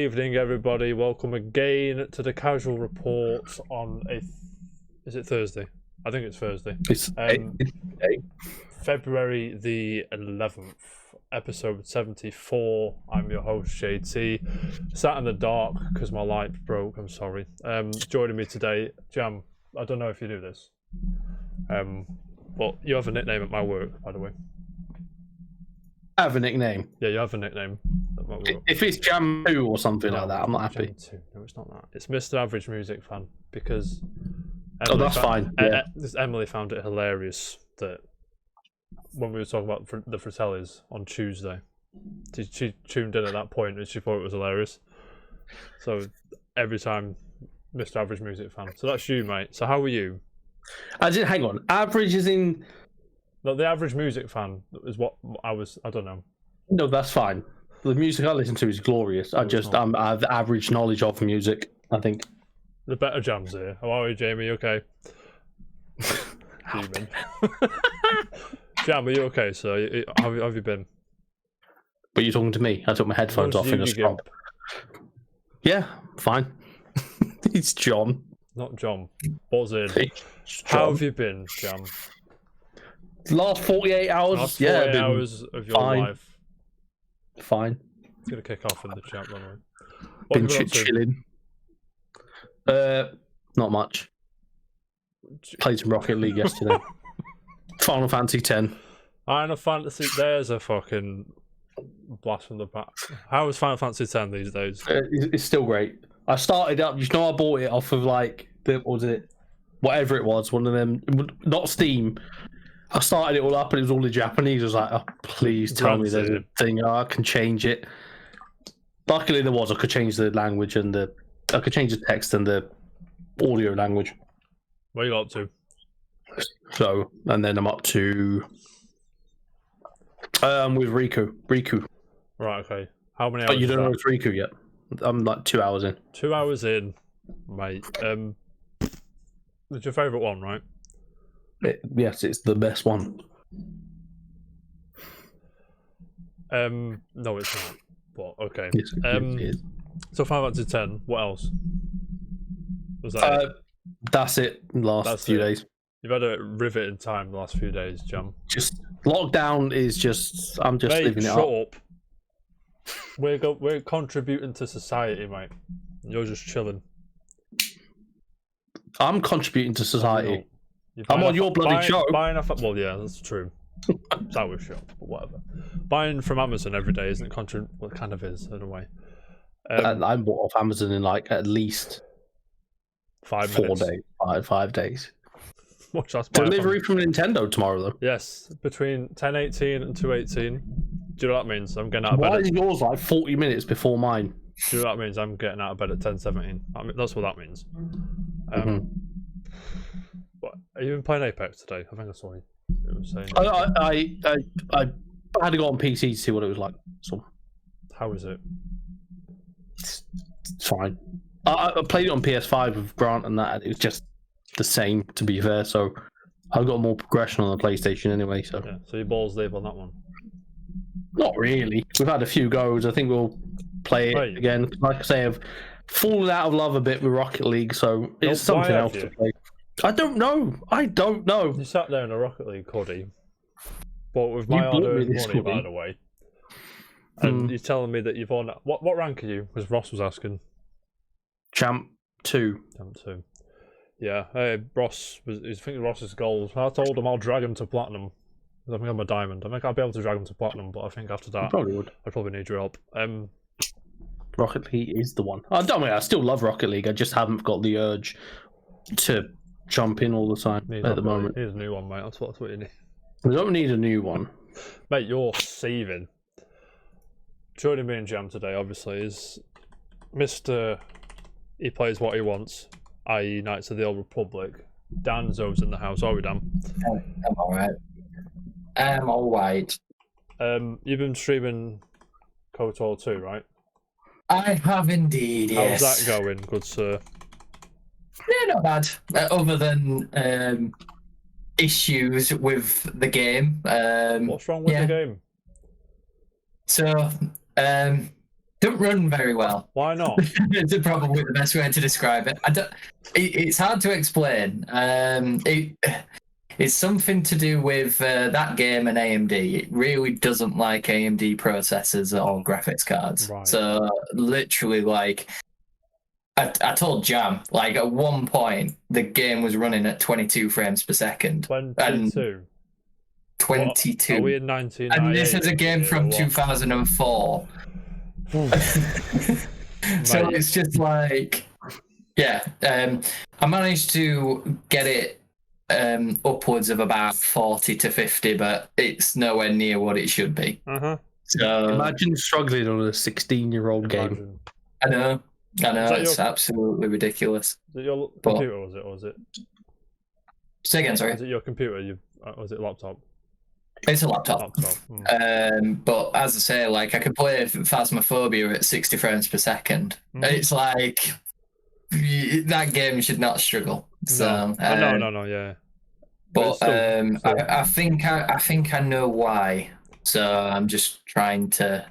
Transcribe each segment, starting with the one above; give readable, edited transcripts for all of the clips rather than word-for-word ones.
evening, everybody. Welcome again to the Casual Report on is it Thursday? I think it's Thursday. It's February the 11th, episode 74. I'm your host, JT. Sat in the dark because my light broke. I'm sorry. Joining me today, Jam. I don't know if you do this. But you have a nickname at my work, by the way. I have a nickname. Yeah, you have a nickname at my work. If it's Jam 2 or something like that, I'm not happy. Jam 2. No, it's not that. It's Mr. Average Music Fan because that's fine. Yeah. Emily found it hilarious that when we were talking about the Fratellis on Tuesday, she tuned in at that point and she thought it was hilarious. So every time, Mr. Average Music Fan. So that's you, mate. So how are you? Hang on. Average is in. No, the average music fan is what I don't know. No, that's fine. The music I listen to is glorious. I have average knowledge of music, I think. The better Jams here. How are you, Jamie? Okay. Human. Jam, are you okay, sir? How have you been? But you're talking to me. I took my headphones off in a stop. Yeah, fine. It's John. Not John. Buzzing. How have you been, Jam? Last 48 hours? Last 48 hours of your life. Fine. It's going to kick off in the chat, by the way. Been chilling. Not much. Played some Rocket League yesterday. Final Fantasy X. Final Fantasy, there's a fucking blast from the past. How is Final Fantasy X these days? It's still great. I started up, I bought it off of whatever it was, one of them, not Steam. I started it all up and it was all in Japanese. I was like, oh, please tell me there's a thing. I can change it. Luckily there was. I could change the language and I could change the text and the audio language. Where are you up to? So, and then I'm up to with Riku. Right, okay. How many hours? But you don't know it's Riku yet. I'm like 2 hours in. 2 hours in, mate. It's your favourite one, right? Yes, it's the best one. No, it's not. But okay. Yes, it is. So Final Fantasy X. What else? Was that? That's it. Last few days. You've had a rivet in time the last few days, Jam. Just lockdown is just. I'm just living it up. Shut up. We're contributing to society, mate. You're just chilling. I'm contributing to society. I'm on your bloody show. Well, yeah, that's true. It's our show, but whatever. Buying from Amazon every day isn't well, it kind of is in a way. I bought off Amazon in like at least 5 4 minutes. days. 5 days. Watch us Delivery from Nintendo tomorrow, though. Yes, between 10:18 and 2:18. Do you know what that means? I'm getting out of bed. Why is yours like 40 minutes before mine? Do you know what that means? I'm getting out of bed at 10:17. That's what that means. What, are you even playing Apex today? I think I saw you. It was saying. I had to go on PC to see what it was like. So, how is it? It's fine. I played it on PS5 with Grant and that. It was just the same, to be fair. So I've got more progression on the PlayStation anyway. So yeah. So your balls leave on that one. Not really. We've had a few goes. I think we'll play it again. Like I say, I've fallen out of love a bit with Rocket League, so it's something else to play. I don't know. You sat there in a Rocket League hoodie, but with my hard-earned money, by the way. And you're telling me that you've won. What rank are you? Because Ross was asking. Champ 2. Champ 2. Yeah. Hey, Ross he's thinking Ross's goals. I told him I'll drag him to platinum. I think I'm a diamond. I think I'll be able to drag him to platinum, but I think after that, I probably need your help. Rocket League is the one. I still love Rocket League. I just haven't got the urge to jump in all the time at the moment. Here's a new one, mate. That's what you need. We don't need a new one. Mate, you're seething. Joining me and Jam today, obviously, is Mr. He plays what he wants, i.e. Knights of the Old Republic. Danzo's in the house. Are we, Dan? I'm alright. I'm alright. You've been streaming KOTOR 2, right? I have indeed, yes. How's that going, good sir? Yeah, not bad. Other than issues with the game. What's wrong with the game? So, Don't run very well. Why not? It's probably the best way to describe it. It's hard to explain. It's something to do with that game and AMD. It really doesn't like AMD processors or graphics cards. Right. So literally, like, I told Jam, like, at one point the game was running at 22 frames per second. 22. 22. What? Are we in 1998? And this is a game from 2004. So Mate. it's just like, yeah. I managed to get it upwards of about 40 to 50, but it's nowhere near what it should be. So Imagine struggling on a 16-year-old game. I know, it's absolutely ridiculous. Is it your computer, or was it? Say again, sorry. Is it your computer? Was it laptop? It's a laptop. But as I say, like, I could play Phasmophobia at 60 frames per second. It's like that game should not struggle. So no, yeah. But I think I know why. So I'm just trying to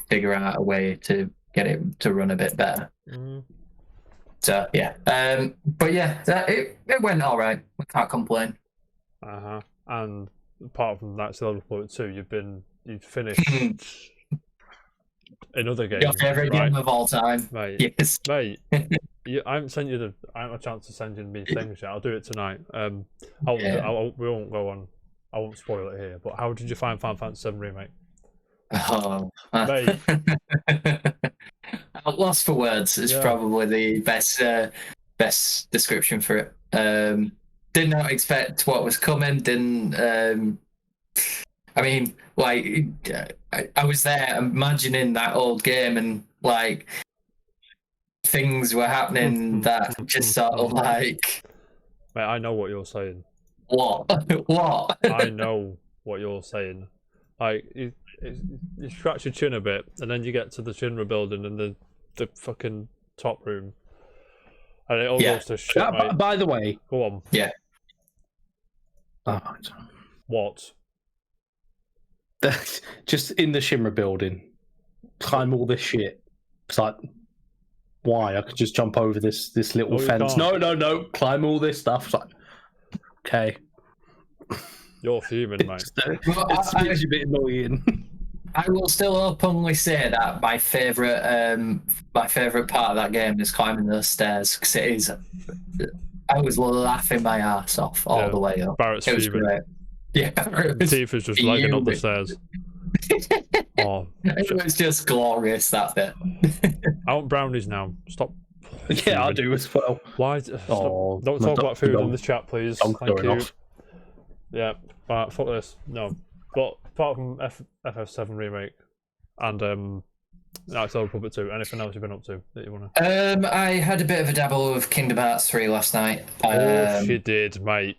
figure out a way to get it to run a bit better. So yeah, but yeah, it went all right. I can't complain. And apart from that, still level 2, you've finished another game. Your favorite game of all time, mate. Yes, mate. I haven't sent you I haven't a chance to send you me things yet. I'll do it tonight. We won't go on. I won't spoil it here. But how did you find Final Fantasy VII Remake? Oh, mate. Lost for words is probably the best description for it. Did not expect what was coming. Didn't. I mean, like, I was there imagining that old game, and like, things were happening that just sort of like. Mate, I know what you're saying. What? What? I know what you're saying. Like, you scratch your chin a bit, and then you get to the Shinra building and the fucking top room, and it all goes to shit. By the way, go on. Yeah. What? Just in the Shinra building, climb all this shit. It's like, why? I could just jump over this little fence. No, climb all this stuff. It's like, okay. You're human, mate. It's a bit annoying. I will still openly say that my favourite part of that game is climbing those stairs, because it is. I was laughing my ass off all the way up. Barrett's it was fuming. great. Yeah, Tifa's just legging up the stairs. It was just glorious, that bit. I want brownies now. Stop. Yeah, I do as well. Why? Don't talk about food in the chat, please. Thank you. Off. Yeah, fuck this. No. But apart from FF7 Remake and Knights of the Republic 2, anything else you've been up to that you want to? I had a bit of a dabble with Kingdom Hearts 3 last night. You did, mate.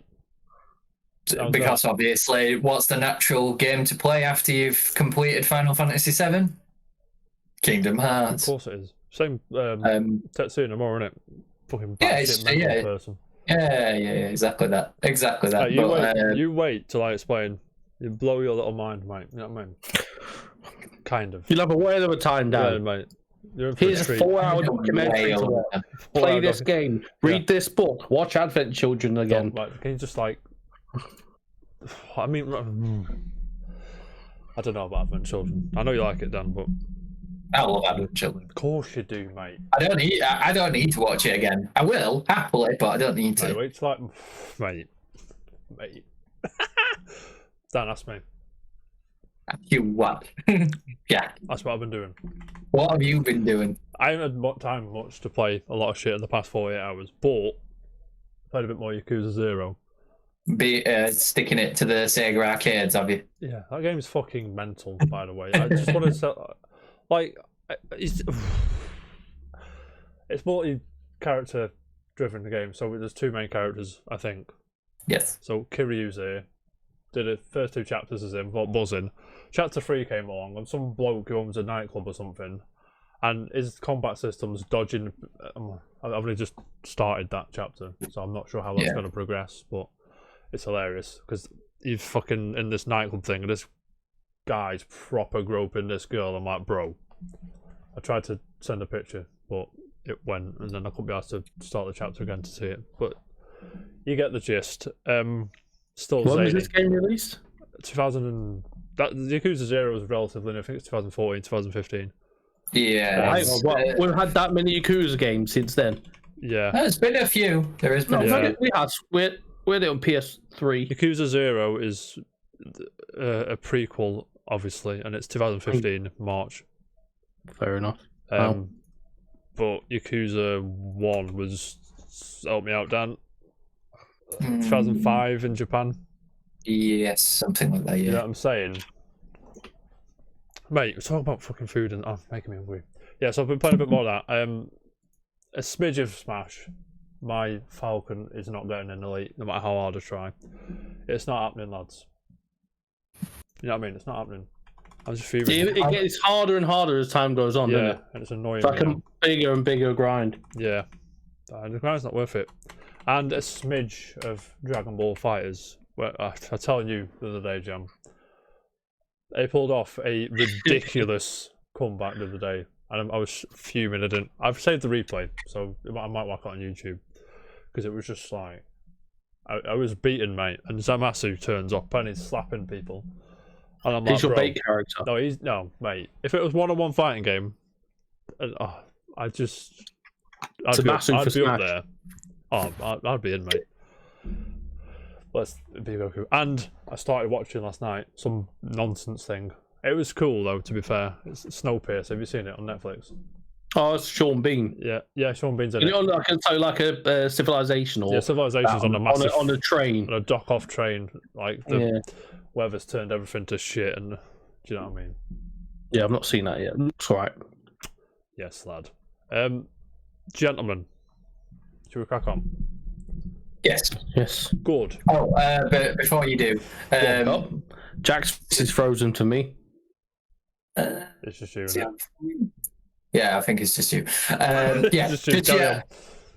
Because obviously, what's the natural game to play after you've completed Final Fantasy VII? Kingdom Hearts. Of course it is. Same Tetsuya Nomura, innit? Fucking batshit person. Yeah, exactly that. You wait till I explain. You blow your little mind, mate. You know what I mean? Kind of. You'll have a whale of a time, Dan. Yeah, mate. Here's a 4-hour documentary to watch. Play this game. Read this book. Watch Advent Children again. Can you just like... I mean... I don't know about Advent Children. I know you like it, Dan, but... I love Advent Children. Of course you do, mate. I don't need to watch it again. I will, happily, but I don't need to. Wait till Mate. Dan, ask me. You what? Yeah. That's what I've been doing. What have you been doing? I haven't had time much to play a lot of shit in the past 48 hours, but I played a bit more Yakuza 0. Sticking it to the Sega arcades, have you? Yeah, that game's fucking mental, by the way. I just want to say, like, it's multi-character driven, the game, so there's 2 main characters, I think. Yes. So Kiryu's here. Did the first 2 chapters as him, buzzing. Chapter 3 came along, and some bloke who owns a nightclub or something, and his combat system's dodging. I've only just started that chapter, so I'm not sure how that's going to progress, but it's hilarious because he's fucking in this nightclub thing, and this guy's proper groping this girl. I'm like, bro, I tried to send a picture, but it went, and then I couldn't be asked to start the chapter again to see it. But you get the gist. Still When zany. was this game released? 2000 and that Yakuza 0 was relatively new. I think it's 2014, 2015. Yeah. We've had that many Yakuza games since then. Yeah. There's been a few. There has been a few. We had it on PS3. Yakuza 0 is a prequel, obviously, and it's 2015 March. Fair enough. But Yakuza 1 was, help me out, Dan, 2005 in Japan. Yes, something like that, yeah. You know what I'm saying? Mate, we're talking about fucking food and making me hungry. Yeah, so I've been playing a bit more of that. A smidge of Smash. My Falcon is not getting an elite, no matter how hard I try. It's not happening, lads. You know what I mean? It's not happening. I'm just feeling. It gets harder and harder as time goes on, doesn't it? And it's annoying. It's like a bigger and bigger grind. Yeah. The grind's not worth it. And a smidge of Dragon Ball Fighters. Well, I'm telling you the other day, Jam. They pulled off a ridiculous comeback the other day. And I was fuming. I've saved the replay, so I might whack it on YouTube. Because it was just like... I was beaten, mate. And Zamasu turns up and he's slapping people. And I'm He's like, your bait character. No, mate. If it was one-on-one fighting game, I'd be up there. I'd be in, mate. Let's be Goku. And I started watching last night some nonsense thing. It was cool though, to be fair. It's Snowpiercer. Have you seen it on Netflix? Oh, it's Sean Bean. Yeah, Sean Bean's in it. I can tell like a Civilization or Civilization's on a massive on a train, on a dock-off train. Like the weather's turned everything to shit, and do you know what I mean? Yeah, I've not seen that yet. It's alright. Yes, lad. Gentlemen, should we crack on? Yes. Good. Oh, but before you do, Jack's face is frozen to me. It's just you, isn't it? Yeah, I think it's just you. Yeah,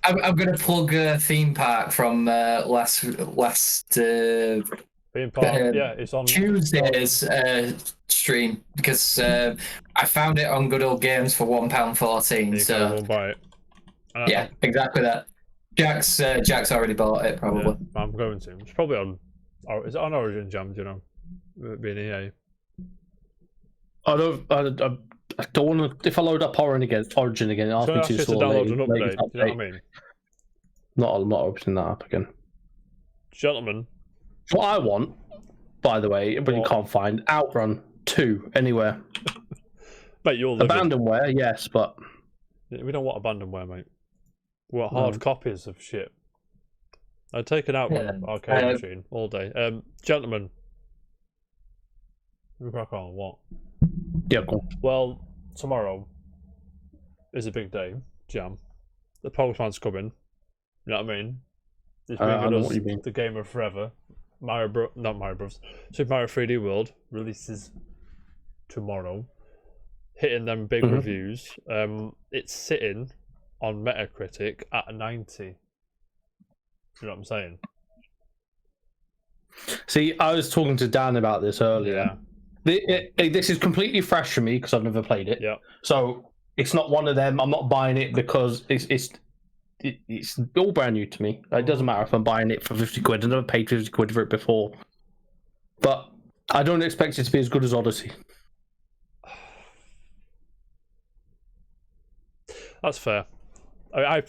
I'm going to plug a theme park from last theme park. It's on Tuesday's stream because I found it on Good Old Games for £1.14. So buy it. Yeah, exactly that. Jack's already bought it, probably. Yeah, I'm going to. It's probably on. Is it on Origin Jam? Do you know? Being EA. I don't want to. If I load up Origin again, it asks me to install download an update. Do you know what I mean? I'm not opening that up again. Gentlemen, what I want, by the way, but you can't find Outrun 2 anywhere. Mate, you're abandonware, yes, but we don't want abandonware, mate. We want hard copies of shit. I'd take an Outrun arcade machine all day. Gentlemen, we crack on. What? Yeah, cool. Well, tomorrow is a big day, Jam. The Pokemon's coming. You know what I mean? It's bringing us the game of forever. Not Mario Bros. Super Mario 3D World releases tomorrow, hitting them big reviews. It's sitting on Metacritic at 90. You know what I'm saying? See, I was talking to Dan about this earlier. This is completely fresh for me because I've never played it. Yeah. So it's not one of them. I'm not buying it because it's all brand new to me. It doesn't matter if I'm buying it for 50 quid. I've never paid 50 quid for it before. But I don't expect it to be as good as Odyssey. That's fair. I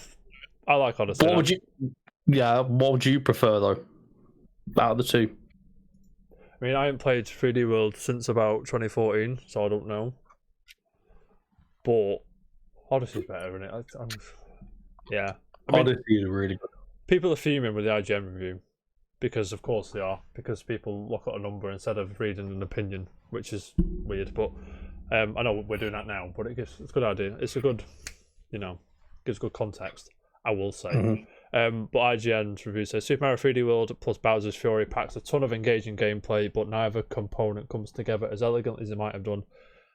like Odyssey. What would you prefer though? Out of the two? I mean, I haven't played 3D World since about 2014, so I don't know. But Odyssey's better, isn't it? Yeah. Odyssey is really good. People are fuming with the IGN review because, of course, they are. Because people look at a number instead of reading an opinion, which is weird. But I know we're doing that now, but it's a good idea. It's a good, gives good context, I will say. But IGN's review says Super Mario 3D World plus Bowser's Fury packs a ton of engaging gameplay, but neither component comes together as elegantly as it might have done.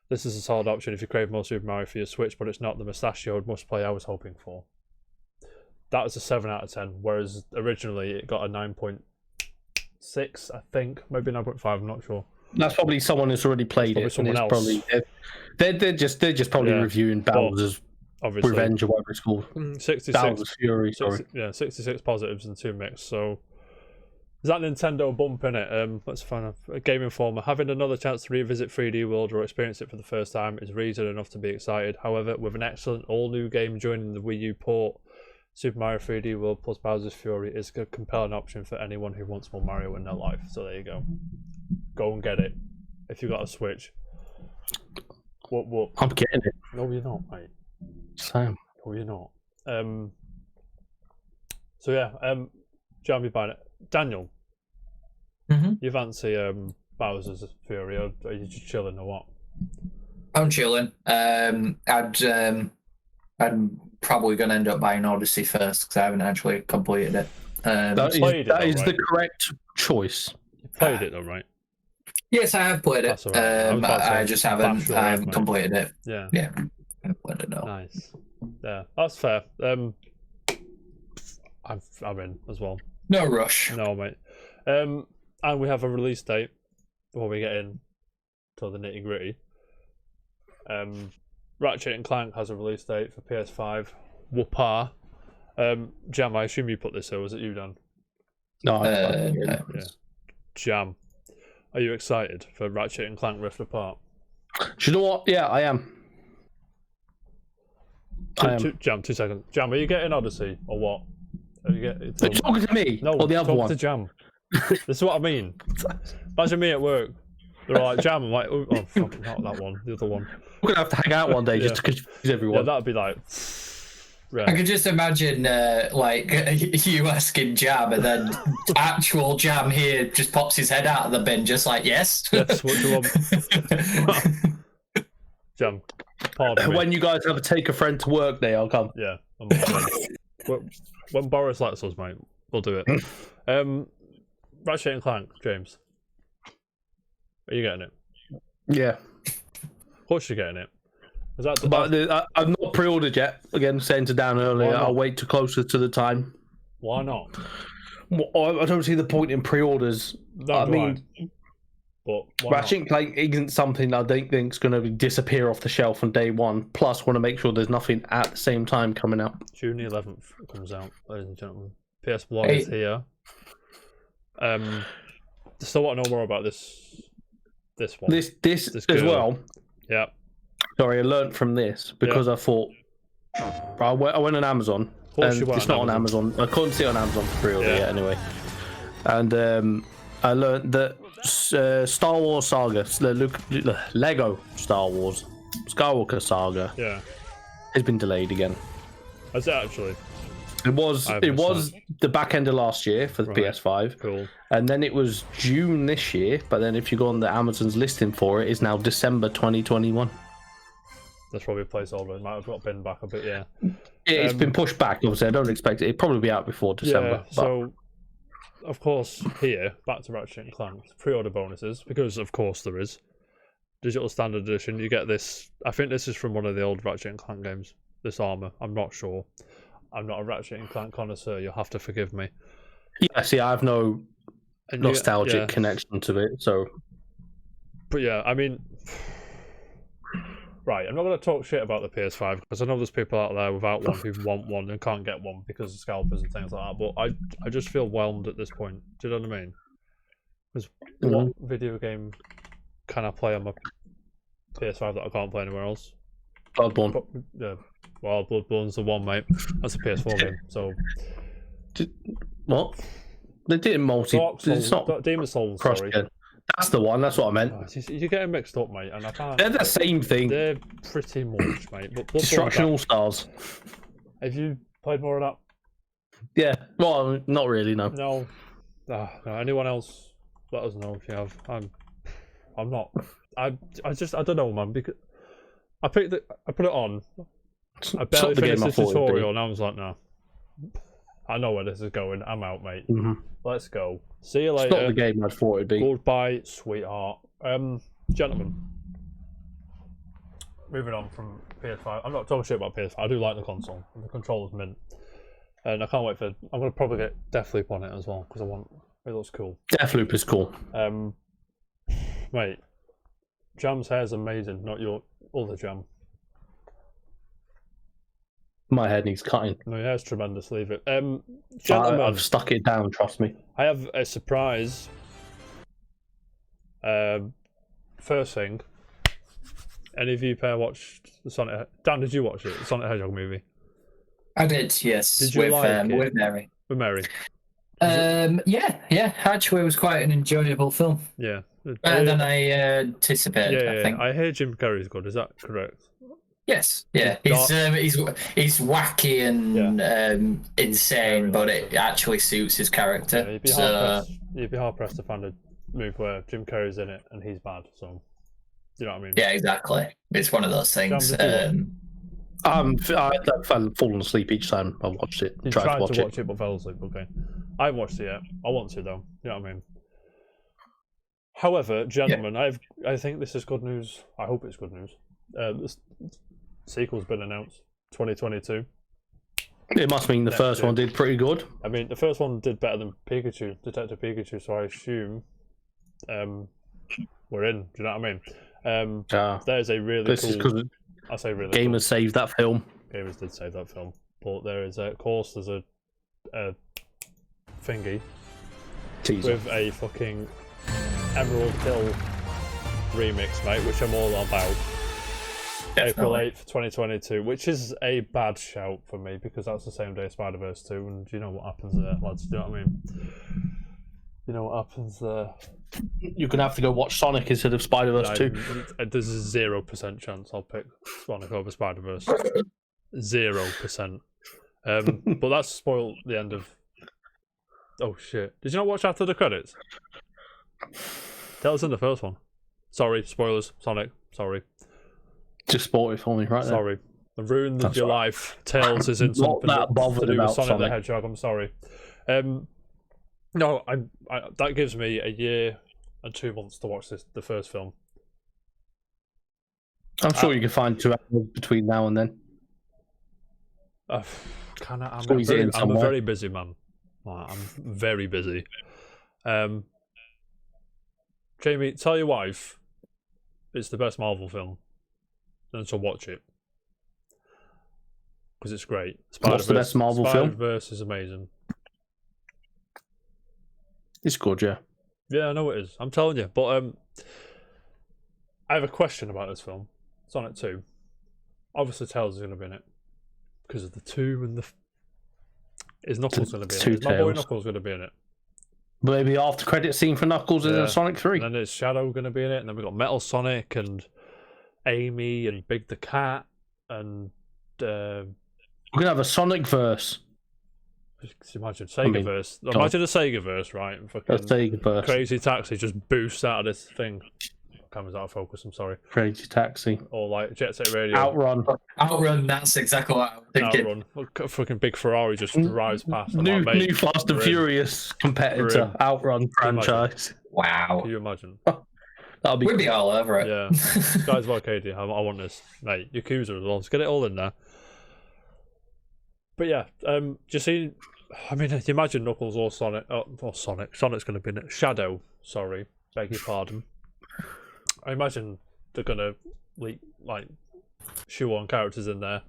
This is a solid option if you crave more Super Mario for your Switch, but it's not the mustachioed must-play I was hoping for. That was a 7 out of 10, whereas originally it got a 9.6, I think. Maybe 9.5, I'm not sure. That's probably someone who's already played it. Someone else. Probably, they're just probably reviewing Bowser's Revenge or whatever it's called. 66 Bowser's Fury. Sorry. 66 positives and 2 mixed. So is that Nintendo bump in it? Let's find a Game Informer. Having another chance to revisit 3D World or experience it for the first time is reason enough to be excited. However, with an excellent all-new game joining the Wii U port, Super Mario 3D World plus Bowser's Fury is a compelling option for anyone who wants more Mario in their life. So there you go. Go and get it if you've got a Switch. What? I'm getting it. No, you're not, mate. Sam. No, you're not. So yeah, Jam, you buying it. Daniel, you fancy Bowser's Fury, or are you just chilling or what? I'm chilling. I'm probably going to end up buying Odyssey first because I haven't actually completed it. That is the correct choice. You played it though, right? Yes, I have played it. Right. I just haven't completed it. Yeah. I haven't played it now. Nice. Yeah, that's fair. I'm in as well. No rush. No, mate. And we have a release date before we get in to the nitty gritty. Ratchet and Clank has a release date for PS5. Whoopah. Jam, I assume you put this here. Was it you, Dan? No, yeah. Jam, are you excited for Ratchet and Clank Rift Apart? Do you know what? Yeah, I am. Jam, 2 seconds. Jam, are you getting Odyssey or what? Are you talking to me? No, or the other one? To Jam. This is what I mean. Imagine me at work. They're all like, Jam. I'm like, oh, fuck, not that one. The other one. We're going to have to hang out one day just to confuse everyone. Yeah, that'd be like... Yeah. I could just imagine like you asking Jam and then actual Jam here just pops his head out of the bin just like, yes? Yes, what do you want? Jam, pardon me. When you guys have a take a friend to work day, I'll come. Yeah. When Boris lets us, mate, we'll do it. Ratchet and Clank, James. Are you getting it? Yeah. Of course you're getting it. Is that I've not pre-ordered yet. Again, saying to Dan earlier, I'll wait till closer to the time. Why not? Well, I don't see the point in pre-orders. I mean, but Ratchet and Clank isn't something I don't think is going to disappear off the shelf on day one. Plus, want to make sure there's nothing at the same time coming out. June the 11th comes out, ladies and gentlemen. PS Blood is here. Still want to know more about this one. This as well. Yeah. Sorry, I learned from this because I thought I went on Amazon and it's not on Amazon. I couldn't see it on Amazon for pre-order yet anyway. And I learned that Star Wars Saga, the Lego Star Wars Skywalker Saga, has been delayed again. Has it actually? It was the back end of last year for the PS5. Cool. And then it was June this year, but then if you go on the Amazon's listing for it, it's now December 2021. That's probably a placeholder. It might have got pinned back a bit, yeah. It's been pushed back, obviously. I don't expect it. It'll probably be out before December. Yeah, so, of course, here, back to Ratchet and Clank, pre-order bonuses, because of course there is. Digital Standard Edition, you get this. I think this is from one of the old Ratchet and Clank games, this armor. I'm not sure. I'm not a Ratchet and Clank connoisseur, you'll have to forgive me. Yeah, see, I have no nostalgic connection to it, so... But yeah, I mean... Right, I'm not going to talk shit about the PS5 because I know there's people out there without one who want one and can't get one because of scalpers and things like that. But I just feel whelmed at this point. Do you know what I mean? Because what video game can I play on my PS5 that I can't play anywhere else? Bloodborne. Yeah, well, Bloodborne's the one, mate. That's a PS4 game. So what? They did multi. It's not Demon's Souls. Sorry. That's the one. That's what I meant. You're getting mixed up, mate, and I can't. They're the same thing. They're pretty much, mate. But Destruction All Stars. Have you played more of that? Yeah. Well, not really. No. No. No. Anyone else? Let us know if you have. I'm not. I don't know, man. Because I put it on. I barely finished the tutorial, and I was like, no. I know where this is going. I'm out, mate. Let's go. See you later. It's not the game I thought it'd be. Goodbye, sweetheart. Gentlemen. Moving on from PS5. I'm not talking shit about PS5. I do like the console. The controller's mint. And I can't wait for... I'm going to probably get Deathloop on it as well, because it looks cool. Deathloop is cool. Mate, Jam's hair's amazing, not your other Jam. My head needs cutting. No, your hair's tremendous, leave it. Gentlemen, I've stuck it down, trust me. I have a surprise. First thing, any of you pair watched the Sonic... Dan, did you watch it? The Sonic the Hedgehog movie? I did, yes. Did you with, like it? with Mary. With Mary? Yeah. Actually, it was quite an enjoyable film. Yeah. Better than I anticipated, Yeah, I think. I hear Jim Carrey's good, is that correct? Yes, yeah. He's wacky and insane, but it actually suits his character. Yeah, you'd be hard pressed to find a movie where Jim Carrey's in it and he's bad. So, you know what I mean? Yeah, exactly. It's one of those things. I've fallen asleep each time I watched it. You tried to watch it but fell asleep. Okay, I haven't watched it yet. I want to though. You know what I mean? However, gentlemen, I think this is good news. I hope it's good news. This sequel's been announced, 2022. It must mean the first one did pretty good. I mean, the first one did better than Pikachu, Detective Pikachu. So I assume we're in. Do you know what I mean? There's a really cool. I say really. Gamers saved that film. Gamers did save that film, but there is, of course, there's a thingy Teaser. with a fucking Emerald Hill remix, mate, which I'm all about. Definitely. April 8th, 2022, which is a bad shout for me because that's the same day as Spider-Verse 2, and you know what happens there, lads? Do you know what I mean? You know what happens there? You're gonna have to go watch Sonic instead of Spider-Verse 2. There's a 0% chance I'll pick Sonic over Spider-Verse. 0%. But that's spoiled the end of. Oh shit! Did you not watch after the credits? Tell us in the first one. Sorry, spoilers. Sonic. Sorry. Just spoiled it for me, right there. Sorry. I ruined your life. Tails is in something that bothered to do with about Sonic the Sonic. Hedgehog. I'm sorry. No, that gives me a year and 2 months to watch the first film. I'm sure you can find 2 hours between now and then. I'm Squeeze it in a somewhere. very busy man. I'm very busy. Jamie, tell your wife it's the best Marvel film, and to watch it because it's great. What's the best Marvel film? Spider-Verse is amazing. It's good, yeah. Yeah, I know it is. I'm telling you. But I have a question about this film. Sonic 2. Obviously, Tails is going to be in it because of the 2 and the. Is Knuckles going to be in it? Is my boy Knuckles going to be in it? Maybe after credit scene for Knuckles in Sonic 3. And then is Shadow going to be in it? And then we've got Metal Sonic and Amy and Big the Cat and. We're going to have a Sonic verse. Just imagine Sega-verse. Imagine a Sega-verse, right? And fucking A Sega-verse. Crazy Taxi just boosts out of this thing. Camera's out of focus, I'm sorry. Crazy Taxi. Or like Jet Set Radio. Outrun, that's exactly what I'm thinking. Outrun. Fucking big Ferrari just drives past. New Fast and Furious competitor. Outrun franchise. Wow. Can you imagine? That'll be We'd be all over it. Yeah. Guys of Arcadia, I want this. Mate, Yakuza as well. Let's get it all in there. But yeah, do you see? I mean, you imagine Knuckles or Sonic. Or Sonic. Sonic's going to be in it. Shadow. Sorry, beg your pardon. I imagine they're going to shoehorn characters in there.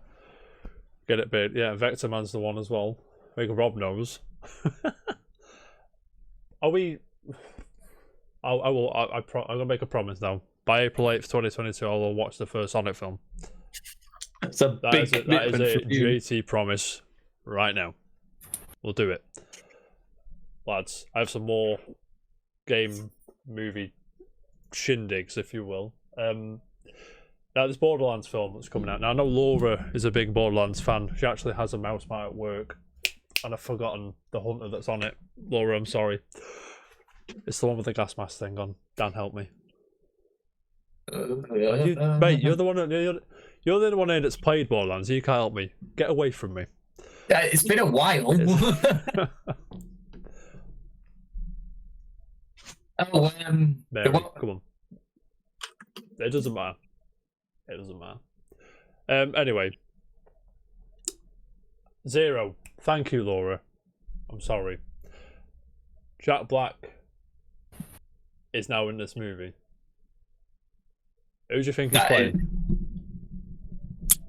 Get it big. Yeah, Vector Man's the one as well. Make Rob knows. Are we? I'm gonna make a promise now. By April 8th, 2022, I will watch the first Sonic film. It's a big that is a JT promise right now. We'll do it. Lads, I have some more game movie shindigs, if you will. Now, this Borderlands film that's coming out. Now, I know Laura is a big Borderlands fan. She actually has a mouse mat at work. And I've forgotten the hunter that's on it. Laura, I'm sorry. It's the one with the gas mask thing on. Dan, help me. Mate, you're the one. You're the one here that's played Borderlands. You can't help me. Get away from me. It's been a while. Mary, come on. It doesn't matter. It doesn't matter. Anyway. Zero. Thank you, Laura. I'm sorry. Jack Black is now in this movie. Who do you think is playing?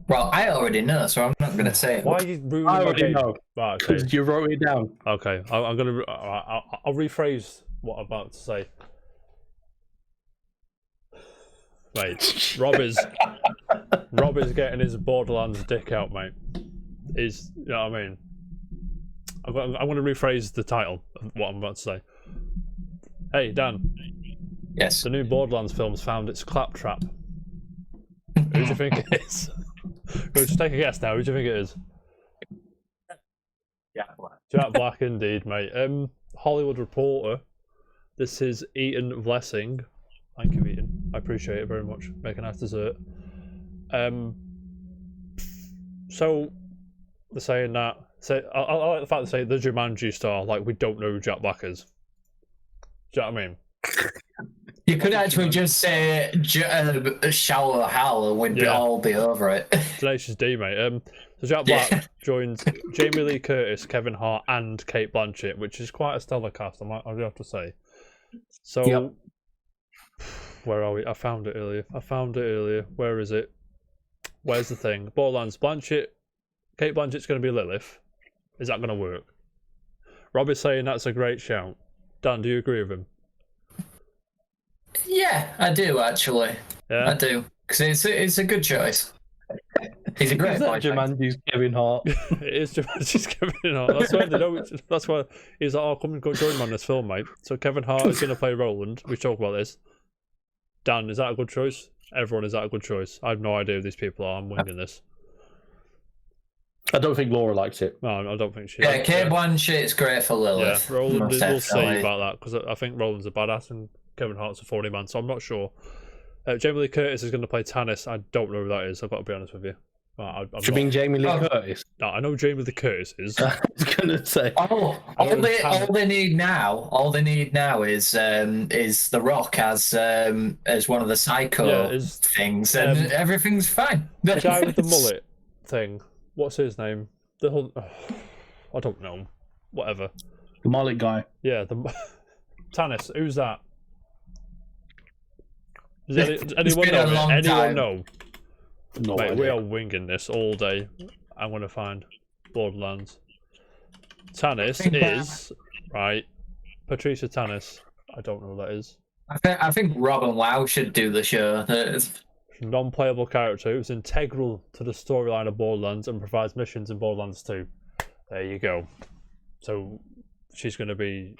Well, I already know, so I'm not going to say it. Why are you ruining I my already game? know. Right, okay. Because you wrote it down. Okay, I'm gonna. I'll rephrase what I'm about to say. Mate, Rob is getting his Borderlands dick out, mate. You know what I mean? I'm going to rephrase the title of what I'm about to say. Hey, Dan. Yes. The new Borderlands film's found its claptrap. Who do you think it is? Go, just take a guess now. Who do you think it is? Jack Black. Jack Black, indeed, mate. Hollywood Reporter. This is Eaton Blessing. Thank you, Eaton. I appreciate it very much. Make a nice dessert. So they're saying that. I like the fact they say the Jumanji star. Like, we don't know who Jack Black is. Do you know what I mean? You could actually just say Shower Hal and we'd all be over it. Tenacious D, mate. So Jack Black joins Jamie Lee Curtis, Kevin Hart, and Kate Blanchett, which is quite a stellar cast, I do have to say. So, where are we? I found it earlier. Where is it? Where's the thing? Borderlands. Kate Blanchett's going to be Lilith. Is that going to work? Rob is saying that's a great shout. Dan, do you agree with him? Yeah, I do actually. Yeah, I do, because it's a good choice. He's a great boy. Jumanji's Kevin Hart. It is Jumanji's Kevin Hart. That's why they know. That's why he's like, "Oh, come and go join me on this film, mate." So Kevin Hart is going to play Roland. We talk about this. Dan, is that a good choice? Everyone, is that a good choice? I have no idea who these people are. I'm winging this. I don't think Laura likes it. No, I don't think she. Yeah, Kate Blanchett's great for Lilith. Yeah, Roland. Most We'll see definitely. about that because I think Roland's a badass and Kevin Hart's a 40 man, so I'm not sure. Jamie Lee Curtis is going to play Tannis. I don't know who that is. I've got to be honest with you. I'm Do you mean Jamie Lee Curtis? No, I know Jamie Lee Curtis is. I was gonna say. All they need now is The Rock as one of the psycho things, and everything's fine. The guy with the mullet thing. What's his name? I don't know. Whatever. The mullet guy. Yeah, Tannis. Who's that? Does anyone know? Anyone know? No Mate, idea. we are winging this all day. I'm going to find Borderlands. Tannis is, right, Patricia Tannis. I don't know who that is. I think Robin Wow should do the show. Non-playable character who's integral to the storyline of Borderlands and provides missions in Borderlands 2. There you go. So she's going to be...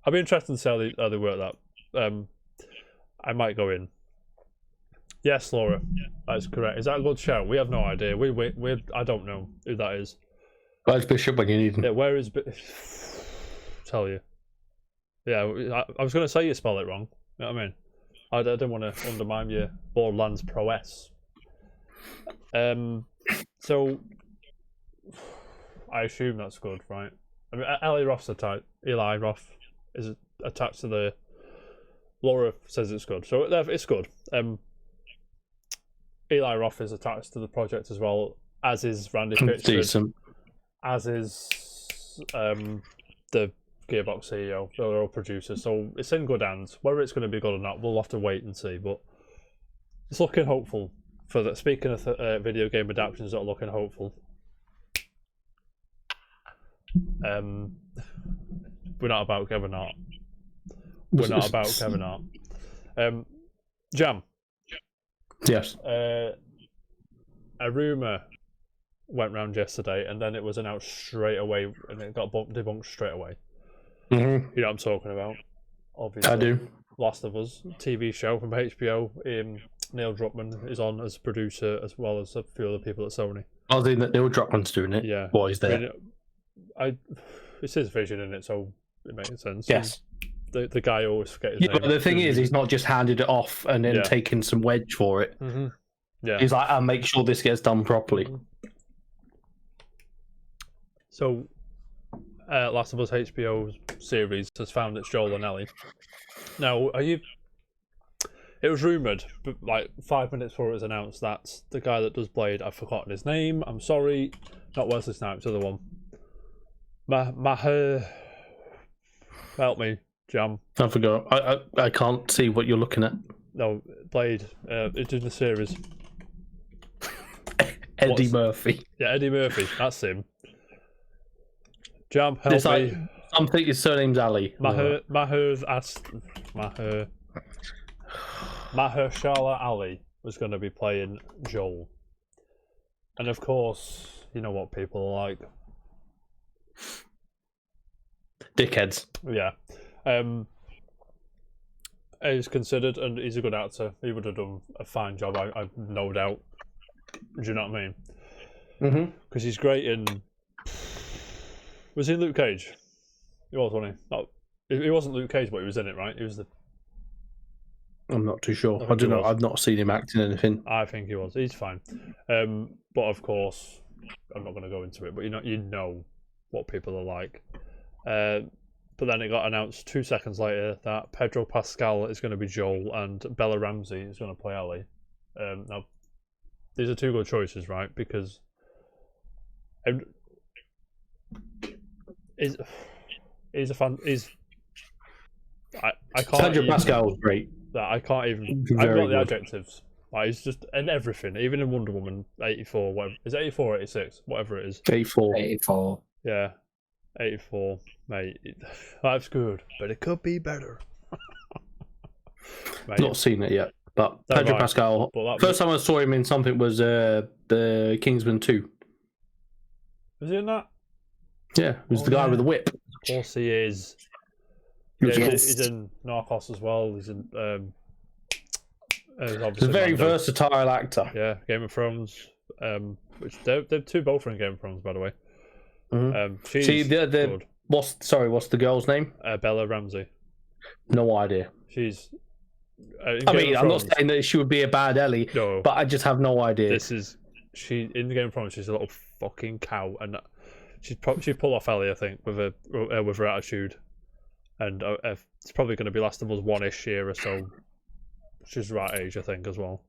I'll be interested to see how they work that. I might go in. Yes, Laura, that's correct. Is that a good shout? We have no idea. I don't know who that is. Where's Bishop when you need him? Yeah, where is tell you. Yeah, I was going to say you spell it wrong. You know what I mean? I didn't want to undermine your Borderlands prowess. So I assume that's good, right? I mean, Eli Roth is attached to the. Laura says it's good, so it's good. Eli Roth is attached to the project as well, as is Randy Pitchford, Decent. as is the Gearbox CEO. They're all producers, so it's in good hands. Whether it's going to be good or not, we'll have to wait and see. But it's looking hopeful. For that. Speaking of video game adaptations that are looking hopeful, we're not about Kevin Hart. We're not about Kevin Hart. Jam. Yes. A rumour went round yesterday, and then it was announced straight away, and it got debunked straight away. Mm-hmm. You know what I'm talking about? Obviously. I do. Last of Us TV show from HBO. Neil Druckmann is on as producer, as well as a few other people at Sony. I think that Neil Druckmann's doing it. Yeah. Boys there. It's his vision in it, so it makes sense. Yes. And the guy always forgets his name. But the thing is, he's not just handed it off and then taking some wedge for it. Mm-hmm. Yeah. He's like, I'll make sure this gets done properly. So, Last of Us HBO series has found its Joel and Ellie. Now, it was rumoured, but like 5 minutes before it was announced, that the guy that does Blade, I've forgotten his name, I'm sorry, not Wesley Snipes, the other one. Help me, Jam. I forgot. I can't see what you're looking at. No, played. It's in the series. Eddie Murphy. Yeah, Eddie Murphy. That's him. Jam, help me. I'm thinking his surname's Ali. Mahershala Ali was going to be playing Joel. And of course, you know what people are like. Dickheads. Yeah. He's considered, and he's a good actor. He would have done a fine job, I've no doubt. Do you know what I mean? Mm-hmm. Because he's great in... Was he in Luke Cage? He was, wasn't he? No, he wasn't Luke Cage, but he was in it, right? He was the... I'm not too sure. I don't know. I've not seen him acting anything. I think he was. He's fine. But of course, I'm not going to go into it, but you know what people are like. But then it got announced 2 seconds later that Pedro Pascal is going to be Joel and Bella Ramsey is going to play Ellie. Now, these are two good choices, right? Because he's a fan. I can't. Pedro Pascal was great. I can't even. I've got the adjectives. Like, he's just in everything, even in Wonder Woman 84. Whatever is it, 84 or 86, whatever it is. 84. Yeah, 84, mate. Life's good, but it could be better. Not seen it yet, but Pedro Pascal. First time I saw him in something was the Kingsman 2. Was he in that? Yeah, it was the guy with the whip. Of course he is. Yeah, he's in Narcos as well. He's in. He's a very versatile actor. Yeah, Game of Thrones. Which they're two both in Game of Thrones, by the way. Mm-hmm. She's good. What's the girl's name? Bella Ramsey. No idea. She's. I'm not saying that she would be a bad Ellie, no, but I just have no idea. She in the Game of Thrones. She's a little fucking cow, and she pulled off Ellie, I think, with her attitude, and it's probably going to be Last of Us 1-ish year or so. She's the right age, I think, as well.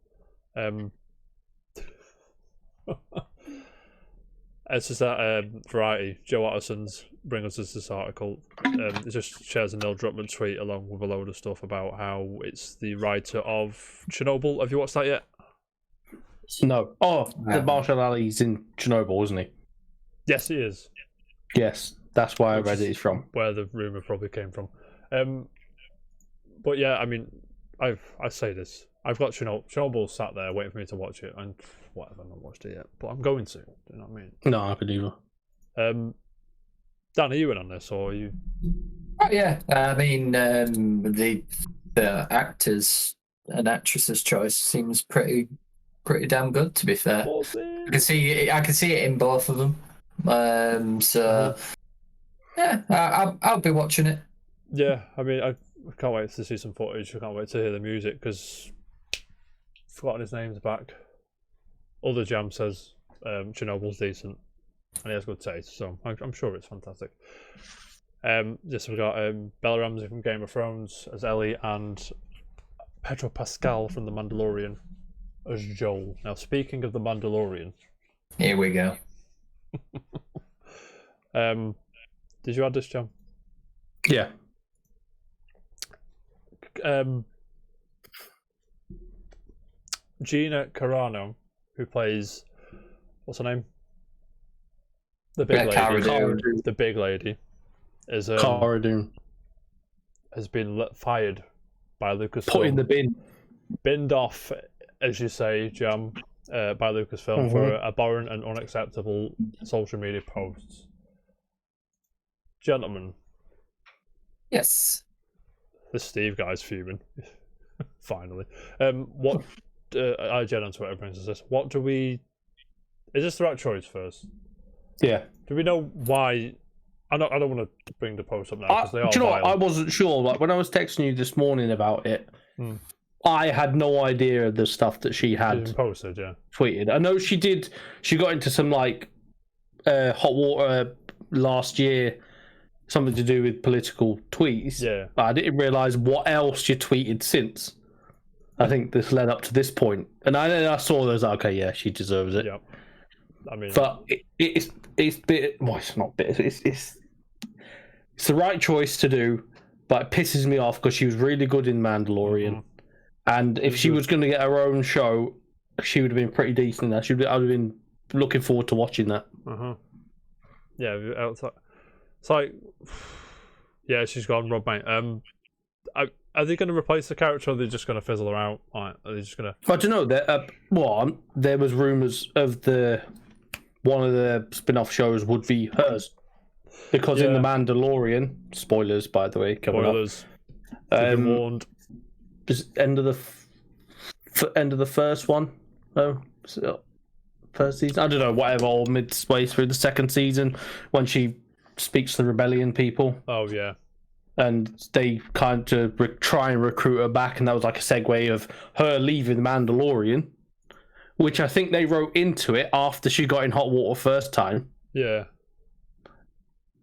It's just that Variety, Joe Watterson's bring us this article. It just shares a Neil Druckmann tweet along with a load of stuff about how it's the writer of Chernobyl. Have you watched that yet? No. Oh, the Marshall Ali's in Chernobyl, isn't he? Yes, he is. Yes, that's why I read it from. Where the rumor probably came from. But yeah, I mean, I say this. I've got Chernobyl sat there waiting for me to watch it, and whatever, I've not watched it yet, but I'm going to. Do you know what I mean? No, I could either. Dan, are you in on this, or are you? Oh, yeah, I mean, the actors and actresses' choice seems pretty damn good. To be fair, I can see it in both of them. So yeah, I'll be watching it. Yeah, I mean, I can't wait to see some footage. I can't wait to hear the music because I've forgotten his name's back. Other Jam says Chernobyl's decent and he has good taste, so I'm sure it's fantastic. Yes, we've got Bella Ramsey from Game of Thrones as Ellie and Pedro Pascal from The Mandalorian as Joel. Now, speaking of The Mandalorian, here we go. Did you add this, Jam? Yeah. Gina Carano, who plays, what's her name? The big lady. The big lady is Cara Dune. Has been fired by Lucasfilm. Put in the bin. Binned off, as you say, Jam, by Lucasfilm for abhorrent and unacceptable social media posts. Gentlemen. Yes. This Steve guy's fuming. Finally. What IGN on Twitter brings us this. What do we... Is this the right choice first? Yeah. Do we know why... I don't want to bring the post up now because they are do you know violent. what? I wasn't sure. Like when I was texting you this morning about it, I had no idea of the stuff that she had posted, yeah. tweeted. I know she did. She got into some like hot water last year, something to do with political tweets. Yeah. But I didn't realise what else she tweeted since. I think this led up to this point, and I saw those. Okay, yeah, she deserves it. Yeah. I mean, but it's bit. Well, it's not bit. It's the right choice to do, but it pisses me off because she was really good in Mandalorian, And if she was going to get her own show, she would have been pretty decent in that. I would have been looking forward to watching that. Yeah, it's like, yeah, she's gone, Rob, mate. Are they going to replace the character, or are they just going to fizzle her out? Like, are they just going to? I don't know. There was rumours of one of the spin-off shows would be hers, because in the Mandalorian, spoilers by the way, coming spoilers. up, Warned. End of the first one. No, first season. I don't know, whatever, or midway through the second season, when she speaks to the rebellion people. Oh yeah. And they kind of try and recruit her back, and that was like a segue of her leaving the Mandalorian, which I think they wrote into it after she got in hot water first time. Yeah.